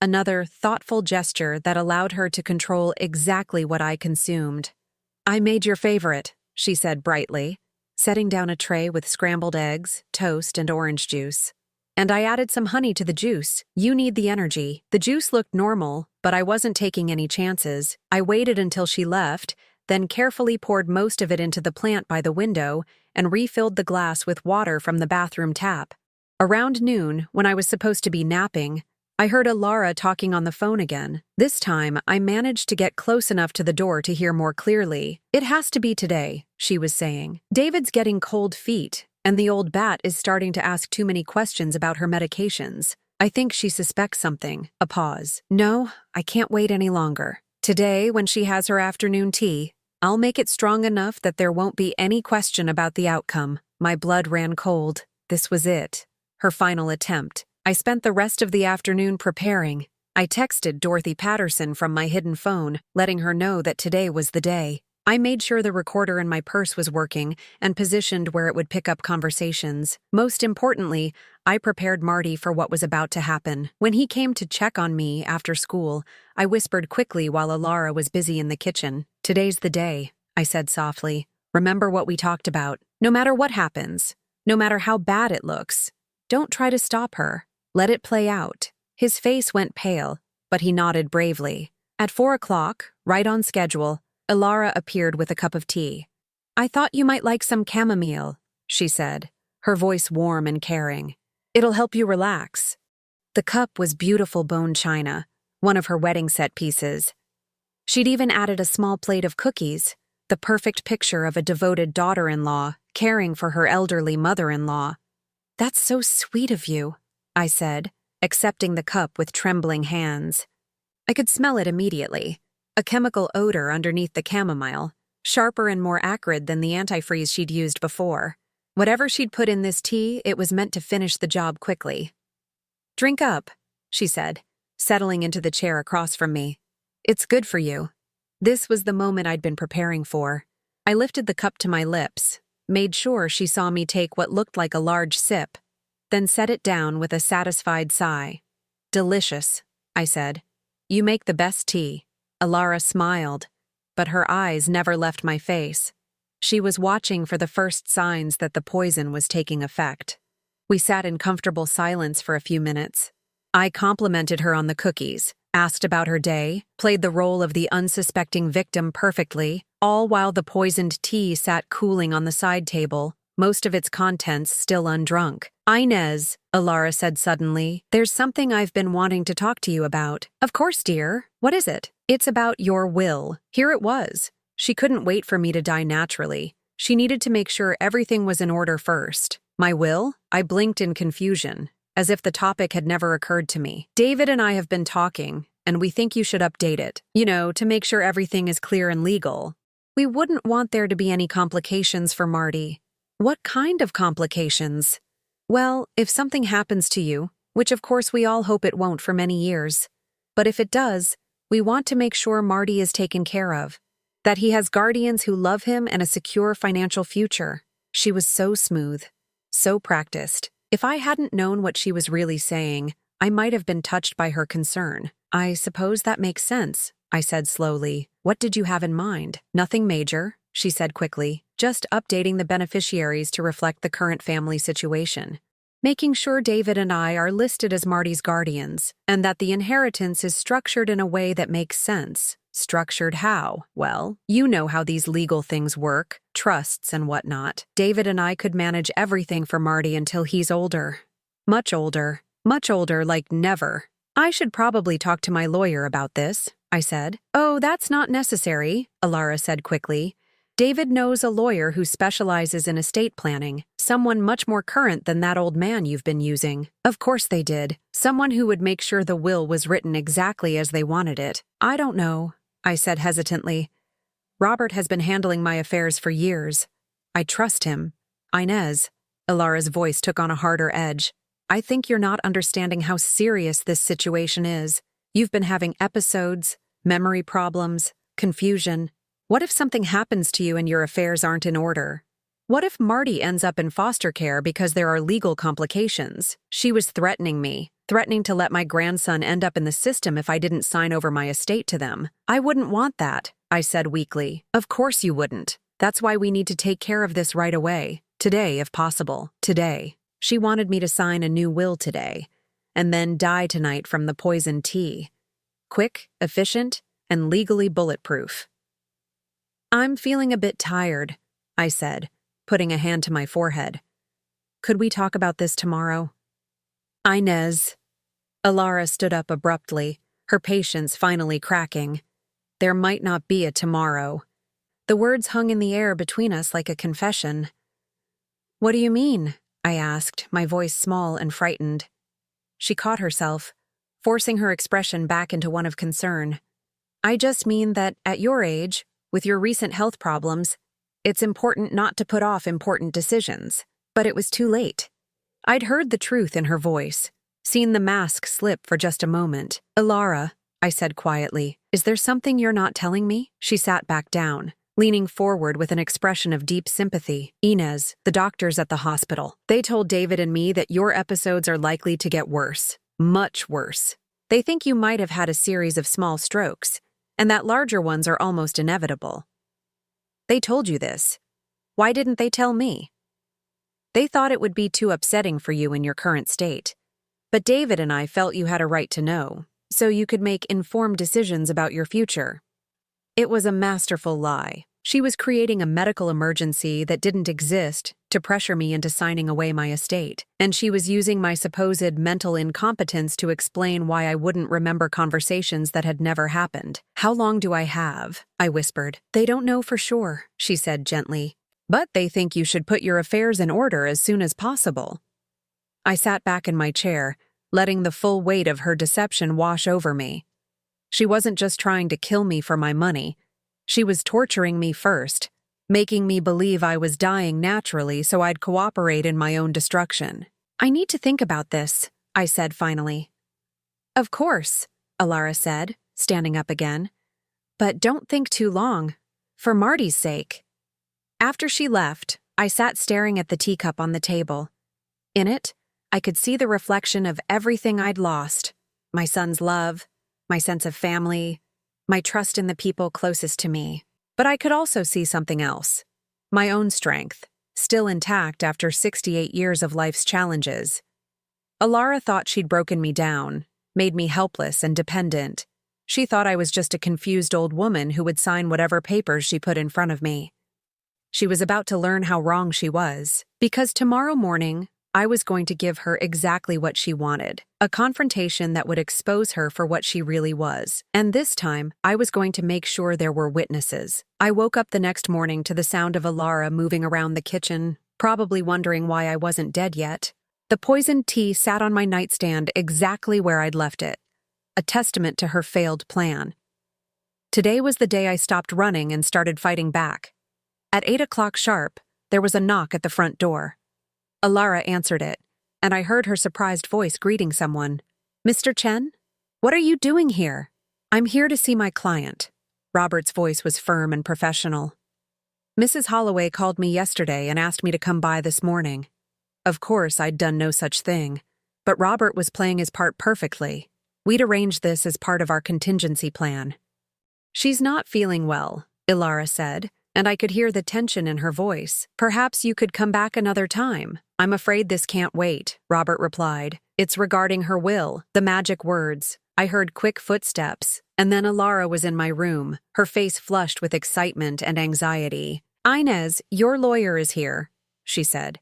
Speaker 1: Another thoughtful gesture that allowed her to control exactly what I consumed. I made your favorite, she said brightly, setting down a tray with scrambled eggs, toast, and orange juice. And I added some honey to the juice. You need the energy. The juice looked normal, but I wasn't taking any chances. I waited until she left, then carefully poured most of it into the plant by the window and refilled the glass with water from the bathroom tap. Around noon, when I was supposed to be napping, I heard Alara talking on the phone again. This time, I managed to get close enough to the door to hear more clearly. It has to be today, she was saying. David's getting cold feet, and the old bat is starting to ask too many questions about her medications. I think she suspects something. A pause. No, I can't wait any longer. Today, when she has her afternoon tea, I'll make it strong enough that there won't be any question about the outcome. My blood ran cold. This was it. Her final attempt. I spent the rest of the afternoon preparing. I texted Dorothy Patterson from my hidden phone, letting her know that today was the day. I made sure the recorder in my purse was working and positioned where it would pick up conversations. Most importantly, I prepared Marty for what was about to happen. When he came to check on me after school, I whispered quickly while Alara was busy in the kitchen. Today's the day, I said softly. Remember what we talked about. No matter what happens, no matter how bad it looks, don't try to stop her. Let it play out. His face went pale, but he nodded bravely. At 4 o'clock, right on schedule, Alara appeared with a cup of tea. I thought you might like some chamomile, she said, her voice warm and caring. It'll help you relax. The cup was beautiful bone china, one of her wedding set pieces. She'd even added a small plate of cookies, the perfect picture of a devoted daughter-in-law caring for her elderly mother-in-law. That's so sweet of you, I said, accepting the cup with trembling hands. I could smell it immediately, a chemical odor underneath the chamomile, sharper and more acrid than the antifreeze she'd used before. Whatever she'd put in this tea, it was meant to finish the job quickly. Drink up, she said, settling into the chair across from me. It's good for you. This was the moment I'd been preparing for. I lifted the cup to my lips, made sure she saw me take what looked like a large sip, then set it down with a satisfied sigh. Delicious, I said. You make the best tea. Alara smiled, but her eyes never left my face. She was watching for the first signs that the poison was taking effect. We sat in comfortable silence for a few minutes. I complimented her on the cookies, asked about her day, played the role of the unsuspecting victim perfectly, all while the poisoned tea sat cooling on the side table, most of its contents still undrunk. Inez, Alara said suddenly, there's something I've been wanting to talk to you about. Of course, dear. What is it? It's about your will. Here it was. She couldn't wait for me to die naturally. She needed to make sure everything was in order first. My will? I blinked in confusion, as if the topic had never occurred to me. David and I have been talking, and we think you should update it. To make sure everything is clear and legal. We wouldn't want there to be any complications for Marty. What kind of complications? Well, if something happens to you, which of course we all hope it won't for many years, but if it does, we want to make sure Marty is taken care of, that he has guardians who love him and a secure financial future. She was so smooth, so practiced. If I hadn't known what she was really saying, I might have been touched by her concern. I suppose that makes sense, I said slowly. What did you have in mind? Nothing major, she said quickly. Just updating the beneficiaries to reflect the current family situation. making sure David and I are listed as Marty's guardians, and that the inheritance is structured in a way that makes sense. Structured how? Well, you know how these legal things work, trusts and whatnot. David and I could manage everything for Marty until he's older. Much older, like never. I should probably talk to my lawyer about this, I said. Oh, that's not necessary, Alara said quickly. David knows a lawyer who specializes in estate planning, someone much more current than that old man you've been using. Of course they did. Someone who would make sure the will was written exactly as they wanted it. I don't know, I said hesitantly. Robert has been handling my affairs for years. I trust him. Inez. Alara's voice took on a harder edge. I think you're not understanding how serious this situation is. You've been having episodes, memory problems, confusion. What if something happens to you and your affairs aren't in order? What if Marty ends up in foster care because there are legal complications? She was threatening me, threatening to let my grandson end up in the system if I didn't sign over my estate to them. I wouldn't want that, I said weakly. Of course you wouldn't. That's why we need to take care of this right away. Today, if possible. Today. She wanted me to sign a new will today, and then die tonight from the poison tea. Quick, efficient, and legally bulletproof. I'm feeling a bit tired, I said, putting a hand to my forehead. Could we talk about this tomorrow? Inez. Alara stood up abruptly, her patience finally cracking. There might not be a tomorrow. The words hung in the air between us like a confession. What do you mean? I asked, my voice small and frightened. She caught herself, forcing her expression back into one of concern. I just mean that at your age, with your recent health problems, it's important not to put off important decisions. But it was too late. I'd heard the truth in her voice, seen the mask slip for just a moment. Alara, I said quietly, is there something you're not telling me? She sat back down, leaning forward with an expression of deep sympathy. Inez, the doctors at the hospital, they told David and me that your episodes are likely to get worse, much worse. They think you might have had a series of small strokes, and that larger ones are almost inevitable. They told you this. Why didn't they tell me? They thought it would be too upsetting for you in your current state. But David and I felt you had a right to know, so you could make informed decisions about your future. It was a masterful lie. She was creating a medical emergency that didn't exist to pressure me into signing away my estate, and she was using my supposed mental incompetence to explain why I wouldn't remember conversations that had never happened. How long do I have? I whispered. They don't know for sure, she said gently, but they think you should put your affairs in order as soon as possible. I sat back in my chair, letting the full weight of her deception wash over me. She wasn't just trying to kill me for my money. She was torturing me first, making me believe I was dying naturally so I'd cooperate in my own destruction. I need to think about this, I said finally. Of course, Alara said, standing up again. But don't think too long, for Marty's sake. After she left, I sat staring at the teacup on the table. In it, I could see the reflection of everything I'd lost. My son's love, my sense of family, my trust in the people closest to me. But I could also see something else. My own strength, still intact after 68 years of life's challenges. Alara thought she'd broken me down, made me helpless and dependent. She thought I was just a confused old woman who would sign whatever papers she put in front of me. She was about to learn how wrong she was, because tomorrow morning, I was going to give her exactly what she wanted, a confrontation that would expose her for what she really was. And this time, I was going to make sure there were witnesses. I woke up the next morning to the sound of Alara moving around the kitchen, probably wondering why I wasn't dead yet. The poisoned tea sat on my nightstand exactly where I'd left it, a testament to her failed plan. Today was the day I stopped running and started fighting back. At 8 o'clock sharp, there was a knock at the front door. Alara answered it, and I heard her surprised voice greeting someone. Mr. Chen? What are you doing here? I'm here to see my client. Robert's voice was firm and professional. Mrs. Holloway called me yesterday and asked me to come by this morning. Of course, I'd done no such thing, but Robert was playing his part perfectly. We'd arranged this as part of our contingency plan. She's not feeling well, Alara said, and I could hear the tension in her voice. "Perhaps you could come back another time." "I'm afraid this can't wait," Robert replied. "It's regarding her will." The magic words. I heard quick footsteps, and then Alara was in my room, her face flushed with excitement and anxiety. "Inez, your lawyer is here," she said.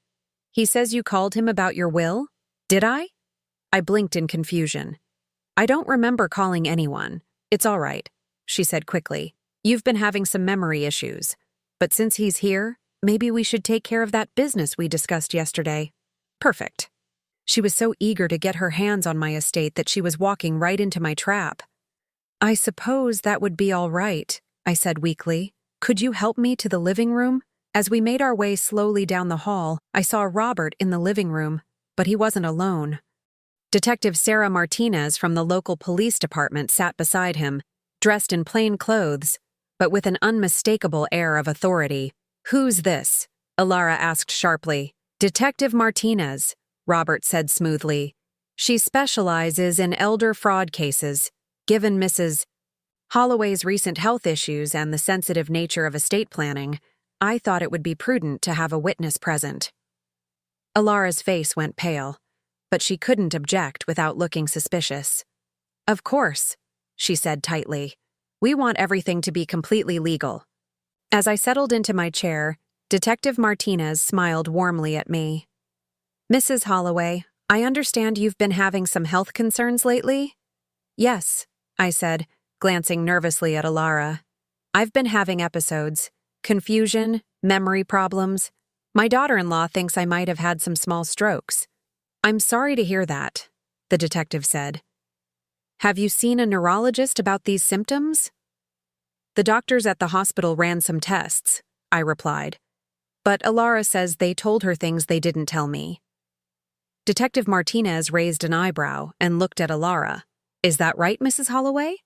Speaker 1: "He says you called him about your will?" "Did I?" I blinked in confusion. "I don't remember calling anyone. It's all right," she said quickly. "You've been having some memory issues. But since he's here, maybe we should take care of that business we discussed yesterday." "Perfect." She was so eager to get her hands on my estate that she was walking right into my trap. "I suppose that would be all right," I said weakly. "Could you help me to the living room?" As we made our way slowly down the hall, I saw Robert in the living room, but he wasn't alone. Detective Sarah Martinez from the local police department sat beside him, dressed in plain clothes, but with an unmistakable air of authority. "Who's this?" Alara asked sharply. "Detective Martinez," Robert said smoothly. "She specializes in elder fraud cases. Given Mrs. Holloway's recent health issues and the sensitive nature of estate planning, I thought it would be prudent to have a witness present." Alara's face went pale, but she couldn't object without looking suspicious. "Of course," she said tightly. "We want everything to be completely legal." As I settled into my chair, Detective Martinez smiled warmly at me. "Mrs. Holloway, I understand you've been having some health concerns lately?" "Yes," I said, glancing nervously at Alara. "I've been having episodes. Confusion, memory problems. My daughter-in-law thinks I might have had some small strokes." "I'm sorry to hear that," the detective said. "Have you seen a neurologist about these symptoms?" "The doctors at the hospital ran some tests," I replied. "But Alara says they told her things they didn't tell me." Detective Martinez raised an eyebrow and looked at Alara. "Is that right, Mrs. Holloway?"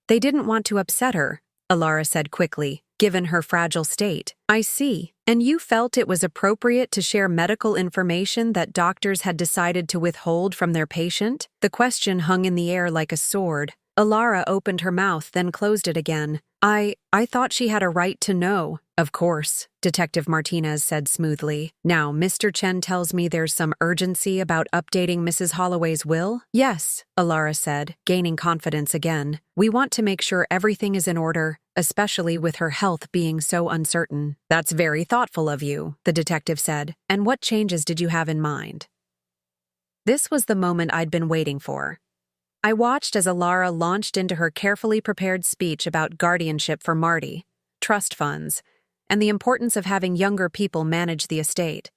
Speaker 1: "They didn't want to upset her," Alara said quickly, "given her fragile state." "I see. And you felt it was appropriate to share medical information that doctors had decided to withhold from their patient?" The question hung in the air like a sword. Alara opened her mouth, then closed it again. I thought she had a right to know." "Of course," Detective Martinez said smoothly. "Now, Mr. Chen tells me there's some urgency about updating Mrs. Holloway's will?" "Yes," Alara said, gaining confidence again. "We want to make sure everything is in order, especially with her health being so uncertain." "That's very thoughtful of you," the detective said. "And what changes did you have in mind?" This was the moment I'd been waiting for. I watched as Alara launched into her carefully prepared speech about guardianship for Marty, trust funds, and the importance of having younger people manage the estate.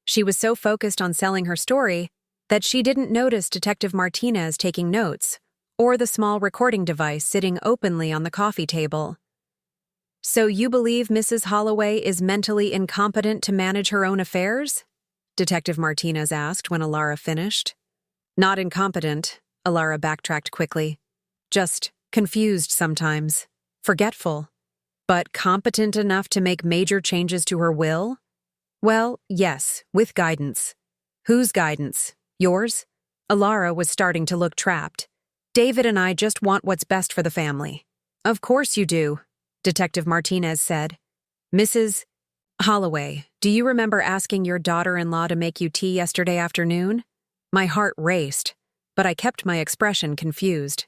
Speaker 1: She was so focused on selling her story that she didn't notice Detective Martinez taking notes, or the small recording device sitting openly on the coffee table. "So you believe Mrs. Holloway is mentally incompetent to manage her own affairs?" Detective Martinez asked when Alara finished. "Not incompetent," Alara backtracked quickly. "Just confused sometimes, forgetful. But competent enough to make major changes to her will?" "Well, yes, with guidance." "Whose guidance? Yours?" Alara was starting to look trapped. "David and I just want what's best for the family." "Of course you do," Detective Martinez said. "Mrs. Holloway, do you remember asking your daughter-in-law to make you tea yesterday afternoon?" My heart raced, but I kept my expression confused.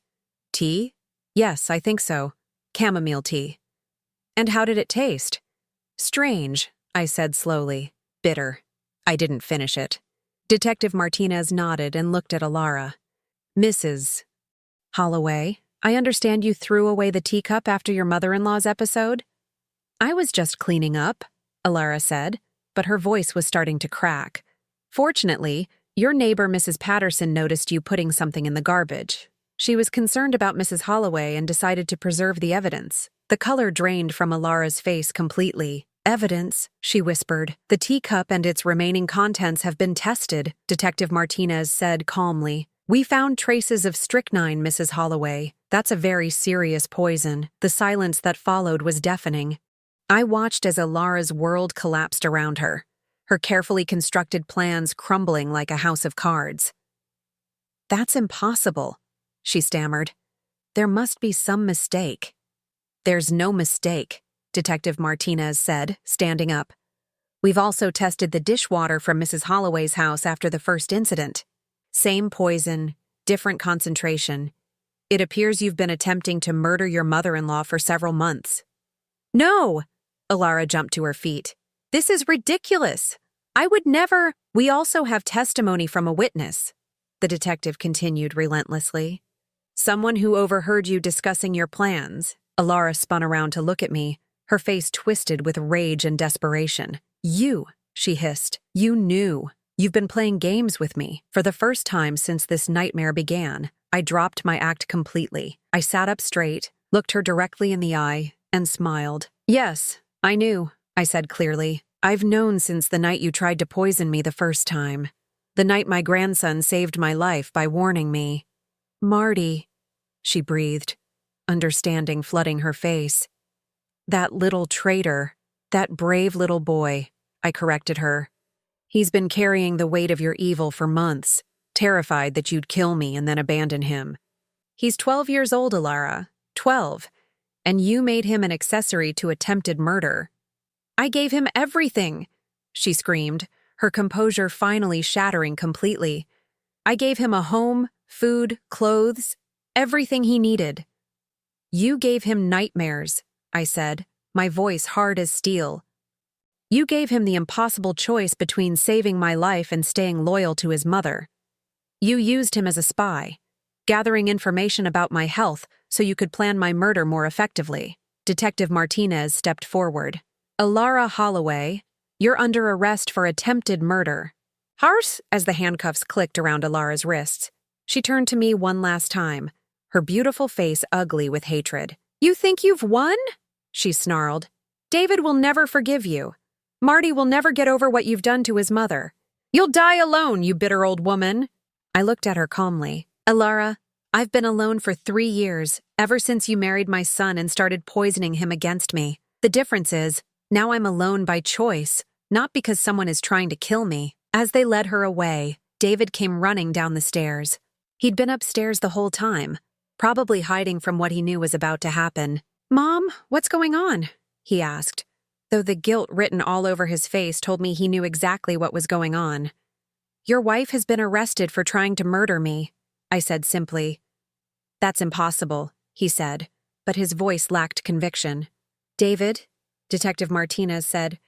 Speaker 1: "Tea? Yes, I think so. Chamomile tea." "And how did it taste?" "Strange," I said slowly. "Bitter." I didn't finish it. Detective Martinez nodded and looked at Alara. "Mrs. Holloway, I understand you threw away the teacup after your mother-in-law's episode?" "I was just cleaning up," Alara said, but her voice was starting to crack. "Fortunately, your neighbor Mrs. Patterson noticed you putting something in the garbage. She was concerned about Mrs. Holloway and decided to preserve the evidence." The color drained from Alara's face completely. "Evidence," she whispered. "The teacup and its remaining contents have been tested," Detective Martinez said calmly. "We found traces of strychnine, Mrs. Holloway. That's a very serious poison." The silence that followed was deafening. I watched as Alara's world collapsed around her, her carefully constructed plans crumbling like a house of cards. "That's impossible," she stammered. "There must be some mistake." "There's no mistake," Detective Martinez said, standing up. We've also tested the dishwater from Mrs. Holloway's house after the first incident. Same poison, different concentration. It appears you've been attempting to murder your mother-in-law for several months. No! Alara jumped to her feet. This is ridiculous. I would never— We also have testimony from a witness, the detective continued relentlessly. Someone who overheard you discussing your plans. Alara spun around to look at me, her face twisted with rage and desperation. You, she hissed. You knew. You've been playing games with me. For the first time since this nightmare began, I dropped my act completely. I sat up straight, looked her directly in the eye, and smiled. Yes, I knew, I said clearly. I've known since the night you tried to poison me the first time. The night my grandson saved my life by warning me. Marty, she breathed, understanding flooding her face. That little traitor, that brave little boy, I corrected her. He's been carrying the weight of your evil for months, terrified that you'd kill me and then abandon him. He's 12 years old, Alara. 12. And you made him an accessory to attempted murder. I gave him everything, she screamed, her composure finally shattering completely. I gave him a home, food, clothes, everything he needed. You gave him nightmares, I said, my voice hard as steel. You gave him the impossible choice between saving my life and staying loyal to his mother. You used him as a spy, gathering information about my health so you could plan my murder more effectively. Detective Martinez stepped forward. Alara Holloway, you're under arrest for attempted murder. Harsh, as the handcuffs clicked around Alara's wrists. She turned to me one last time, her beautiful face ugly with hatred. You think you've won? She snarled. David will never forgive you. Marty will never get over what you've done to his mother. You'll die alone, you bitter old woman. I looked at her calmly. Alara, I've been alone for 3 years, ever since you married my son and started poisoning him against me. The difference is, now I'm alone by choice, not because someone is trying to kill me. As they led her away, David came running down the stairs. He'd been upstairs the whole time, probably hiding from what he knew was about to happen. Mom, what's going on? He asked, though the guilt written all over his face told me he knew exactly what was going on. Your wife has been arrested for trying to murder me, I said simply. That's impossible, he said, but his voice lacked conviction. David, Detective Martinez said,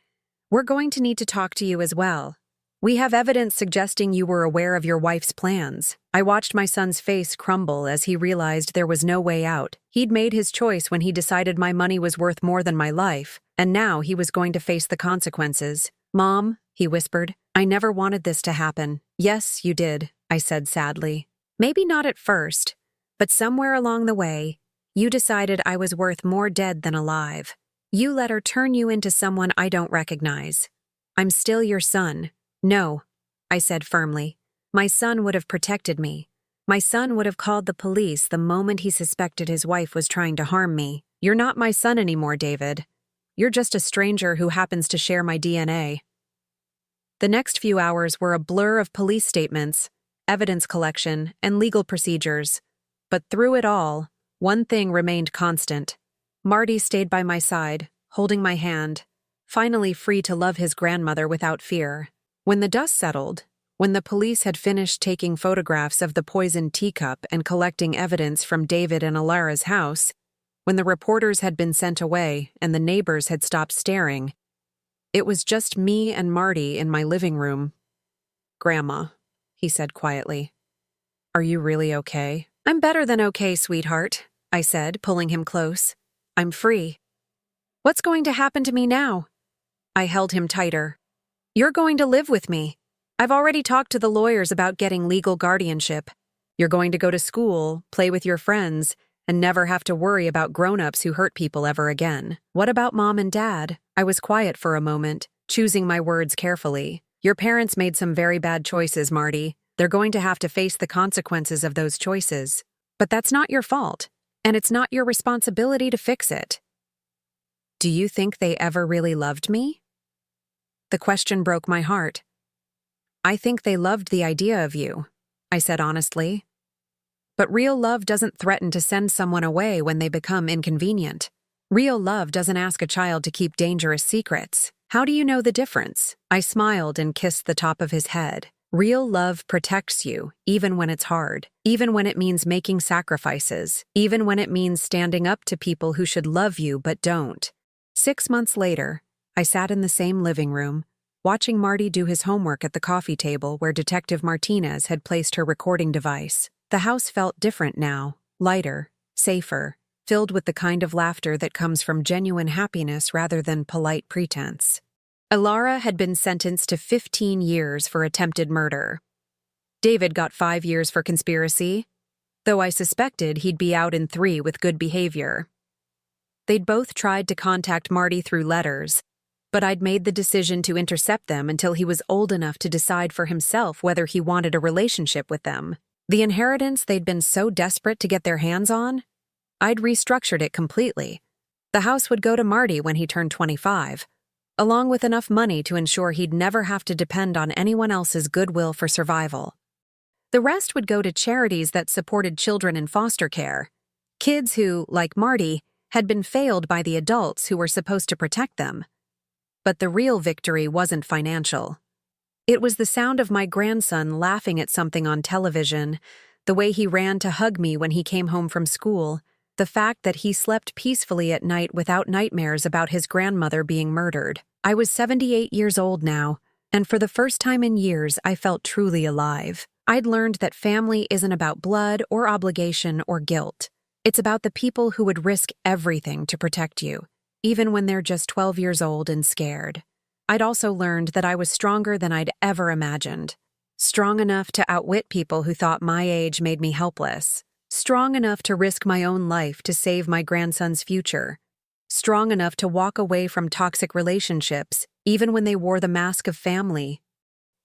Speaker 1: we're going to need to talk to you as well. We have evidence suggesting you were aware of your wife's plans. I watched my son's face crumble as he realized there was no way out. He'd made his choice when he decided my money was worth more than my life, and now he was going to face the consequences. Mom, he whispered, I never wanted this to happen. Yes, you did, I said sadly. Maybe not at first, but somewhere along the way, you decided I was worth more dead than alive. You let her turn you into someone I don't recognize. I'm still your son. No, I said firmly. My son would have protected me. My son would have called the police the moment he suspected his wife was trying to harm me. You're not my son anymore, David. You're just a stranger who happens to share my DNA. The next few hours were a blur of police statements, evidence collection, and legal procedures. But through it all, one thing remained constant. Marty stayed by my side, holding my hand, finally free to love his grandmother without fear. When the dust settled, when the police had finished taking photographs of the poisoned teacup and collecting evidence from David and Alara's house, when the reporters had been sent away and the neighbors had stopped staring, it was just me and Marty in my living room. Grandma, he said quietly. Are you really okay? I'm better than okay, sweetheart, I said, pulling him close. I'm free. What's going to happen to me now? I held him tighter. You're going to live with me. I've already talked to the lawyers about getting legal guardianship. You're going to go to school, play with your friends, and never have to worry about grown-ups who hurt people ever again. What about Mom and Dad? I was quiet for a moment, choosing my words carefully. Your parents made some very bad choices, Marty. They're going to have to face the consequences of those choices. But that's not your fault, and it's not your responsibility to fix it. Do you think they ever really loved me? The question broke my heart. I think they loved the idea of you, I said honestly. But real love doesn't threaten to send someone away when they become inconvenient. Real love doesn't ask a child to keep dangerous secrets. How do you know the difference? I smiled and kissed the top of his head. Real love protects you, even when it's hard, even when it means making sacrifices, even when it means standing up to people who should love you but don't. 6 months later, I sat in the same living room, watching Marty do his homework at the coffee table where Detective Martinez had placed her recording device. The house felt different now, lighter, safer, filled with the kind of laughter that comes from genuine happiness rather than polite pretense. Ilara had been sentenced to 15 years for attempted murder. David got 5 years for conspiracy, though I suspected he'd be out in 3 with good behavior. They'd both tried to contact Marty through letters, but I'd made the decision to intercept them until he was old enough to decide for himself whether he wanted a relationship with them. The inheritance they'd been so desperate to get their hands on, I'd restructured it completely. The house would go to Marty when he turned 25, along with enough money to ensure he'd never have to depend on anyone else's goodwill for survival. The rest would go to charities that supported children in foster care, kids who, like Marty, had been failed by the adults who were supposed to protect them. But the real victory wasn't financial. It was the sound of my grandson laughing at something on television, the way he ran to hug me when he came home from school, the fact that he slept peacefully at night without nightmares about his grandmother being murdered. I was 78 years old now, and for the first time in years I felt truly alive. I'd learned that family isn't about blood or obligation or guilt. It's about the people who would risk everything to protect you, even when they're just 12 years old and scared. I'd also learned that I was stronger than I'd ever imagined. Strong enough to outwit people who thought my age made me helpless. Strong enough to risk my own life to save my grandson's future. Strong enough to walk away from toxic relationships, even when they wore the mask of family.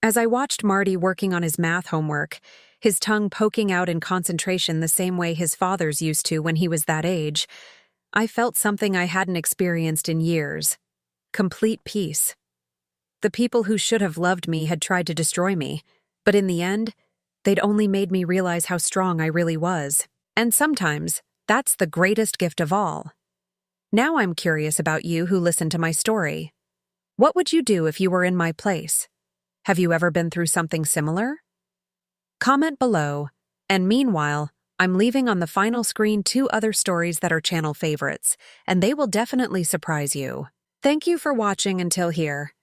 Speaker 1: As I watched Marty working on his math homework, his tongue poking out in concentration the same way his father's used to when he was that age, I felt something I hadn't experienced in years. Complete peace. The people who should have loved me had tried to destroy me, but in the end, they'd only made me realize how strong I really was. And sometimes, that's the greatest gift of all. Now I'm curious about you who listened to my story. What would you do if you were in my place? Have you ever been through something similar? Comment below, and meanwhile, I'm leaving on the final screen 2 other stories that are channel favorites, and they will definitely surprise you. Thank you for watching until here.